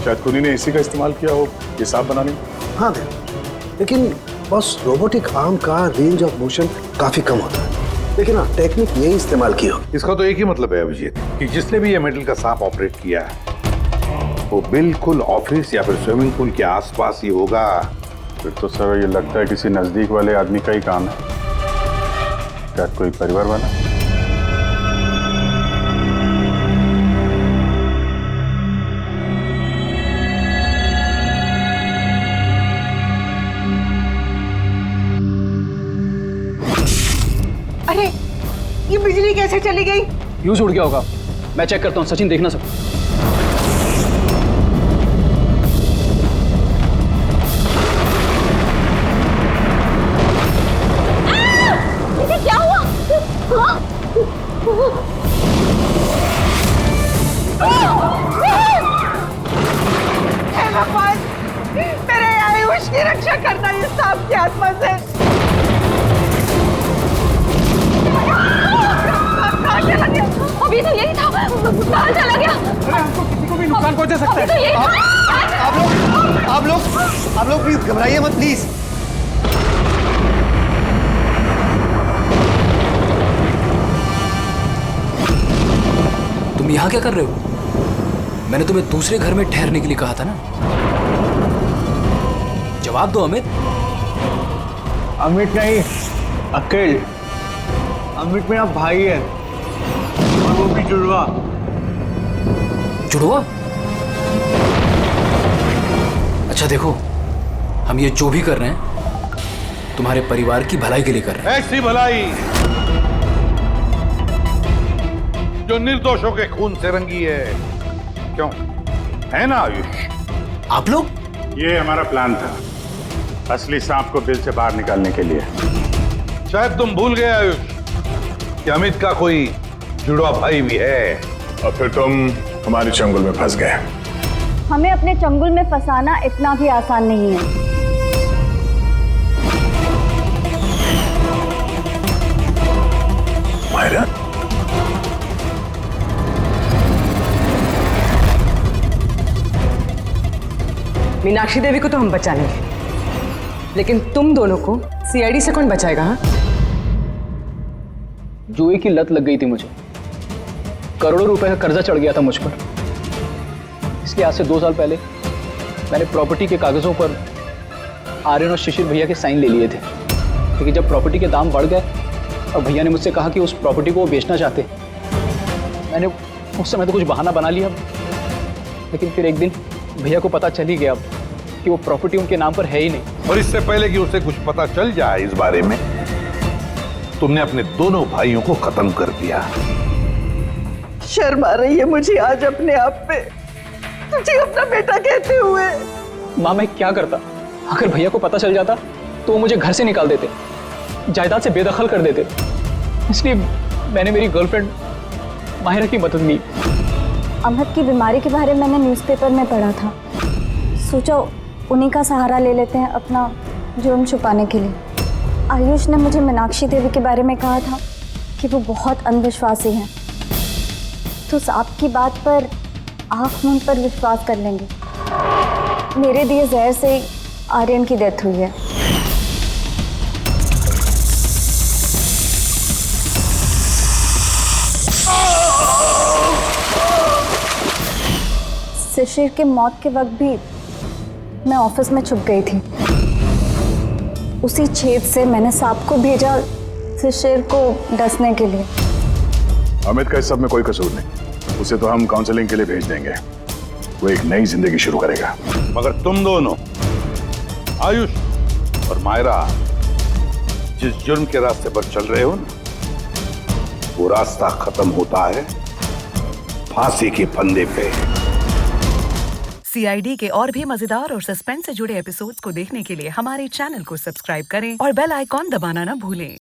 शायद खूनी ने इसी का इस्तेमाल किया हो ये सांप बनाने में। हाँ दे, लेकिन बस रोबोटिक आर्म का रेंज ऑफ मोशन काफी कम होता है। लेकिन हाँ, टेक्निक यही इस्तेमाल की हो। इसका तो एक ही मतलब है अभिजीत, कि जिसने भी ये मेटल का सांप ऑपरेट किया है वो बिल्कुल ऑफिस या फिर स्विमिंग पूल के आसपास ही होगा। फिर तो सर ये लगता है किसी नजदीक वाले आदमी का ही काम है। शायद कोई परिवार वाला। अरे, ये बिजली कैसे चली गई? फ्यूज उड़ गया होगा। मैं चेक करता हूँ। सचिन, देखना सब। इसे क्या हुआ? हे भगवान, मेरे आयुष की रक्षा करना इस सांप की आत्मा से। अभी तो यही था, कहाँ चला गया? हमको किसी को भी नुकसान पहुंचा सकता है। अभी तो यही था। आप लोग प्लीज घबराइए मत, प्लीज। तुम यहाँ क्या कर रहे हो? मैंने तुम्हें दूसरे घर में ठहरने के लिए कहा था ना। जवाब दो अमित। अमित नहीं, अकेल। अमित मेरा भाई है और वो भी जुड़वा। जुड़वा? अच्छा देखो, हम ये जो भी कर रहे हैं तुम्हारे परिवार की भलाई के लिए कर रहे हैं। ऐसी भलाई जो निर्दोषों के खून से रंगी है। क्यों, है ना आयुष? आप लोग? ये हमारा प्लान था, असली सांप को बिल से बाहर निकालने के लिए। शायद तुम भूल गए आयुष कि अमित का कोई जुड़वा भाई भी है। और फिर तुम हमारे चंगुल में फंस गए। हमें अपने चंगुल में फंसाना इतना भी आसान नहीं है। मायरा, मीनाक्षी देवी को तो हम बचा लेंगे, लेकिन तुम दोनों को सीआईडी से कौन बचाएगा? हाँ? जुए की लत लग गई थी मुझे, करोड़ों रुपए का कर्जा चढ़ गया था मुझ पर। इसलिए आज से 2 साल पहले मैंने प्रॉपर्टी के कागजों पर आर्यन और शिशिर भैया के साइन ले लिए थे। लेकिन जब प्रॉपर्टी के दाम बढ़ गए और भैया ने मुझसे कहा कि उस प्रॉपर्टी को वो बेचना चाहते, मैंने उस समय तो कुछ बहाना बना लिया। लेकिन फिर एक दिन भैया को पता चल ही गया कि वो प्रॉपर्टी उनके नाम पर है ही नहीं। और इससे पहले कि उसे कुछ पता चल जाए इस बारे में, तुमने अपने दोनों भाइयों को खत्म कर दिया। शर्म आ रही है मुझे आज अपने आप पे, तुझे अपना बेटा कहते हुए। माँ, मैं क्या करता? अगर भैया को पता चल जाता तो वो मुझे घर से निकाल देते, जायदाद से बेदखल कर देते। इसलिए मैंने मेरी गर्लफ्रेंड माहिरा की मदद ली। अमृत की बीमारी के बारे में मैंने न्यूज़पेपर में पढ़ा था, सोचा उन्हीं का सहारा ले लेते हैं अपना जुर्म छुपाने के लिए। आयुष ने मुझे मीनाक्षी देवी के बारे में कहा था कि वो बहुत अंधविश्वासी हैं, तो सांप की बात पर आँख मूंद पर विश्वास कर लेंगे। मेरे दिए जहर से आर्यन की डेथ हुई है। शिशिर के मौत के वक्त भी मैं ऑफिस में छुप गई थी। उसी छेद से मैंने सांप को भेजा शिशिर को डसने के लिए। अमित का इस सब में कोई कसूर नहीं, उसे तो हम काउंसलिंग के लिए भेज देंगे, वो एक नई जिंदगी शुरू करेगा। मगर तुम दोनों, आयुष और मायरा, जिस जुर्म के रास्ते पर चल रहे हो ना, वो रास्ता खत्म होता है फांसी के फंदे पे। सीआईडी के और भी मजेदार और सस्पेंस से जुड़े एपिसोड्स को देखने के लिए हमारे चैनल को सब्सक्राइब करें और बेल आइकॉन दबाना ना भूलें।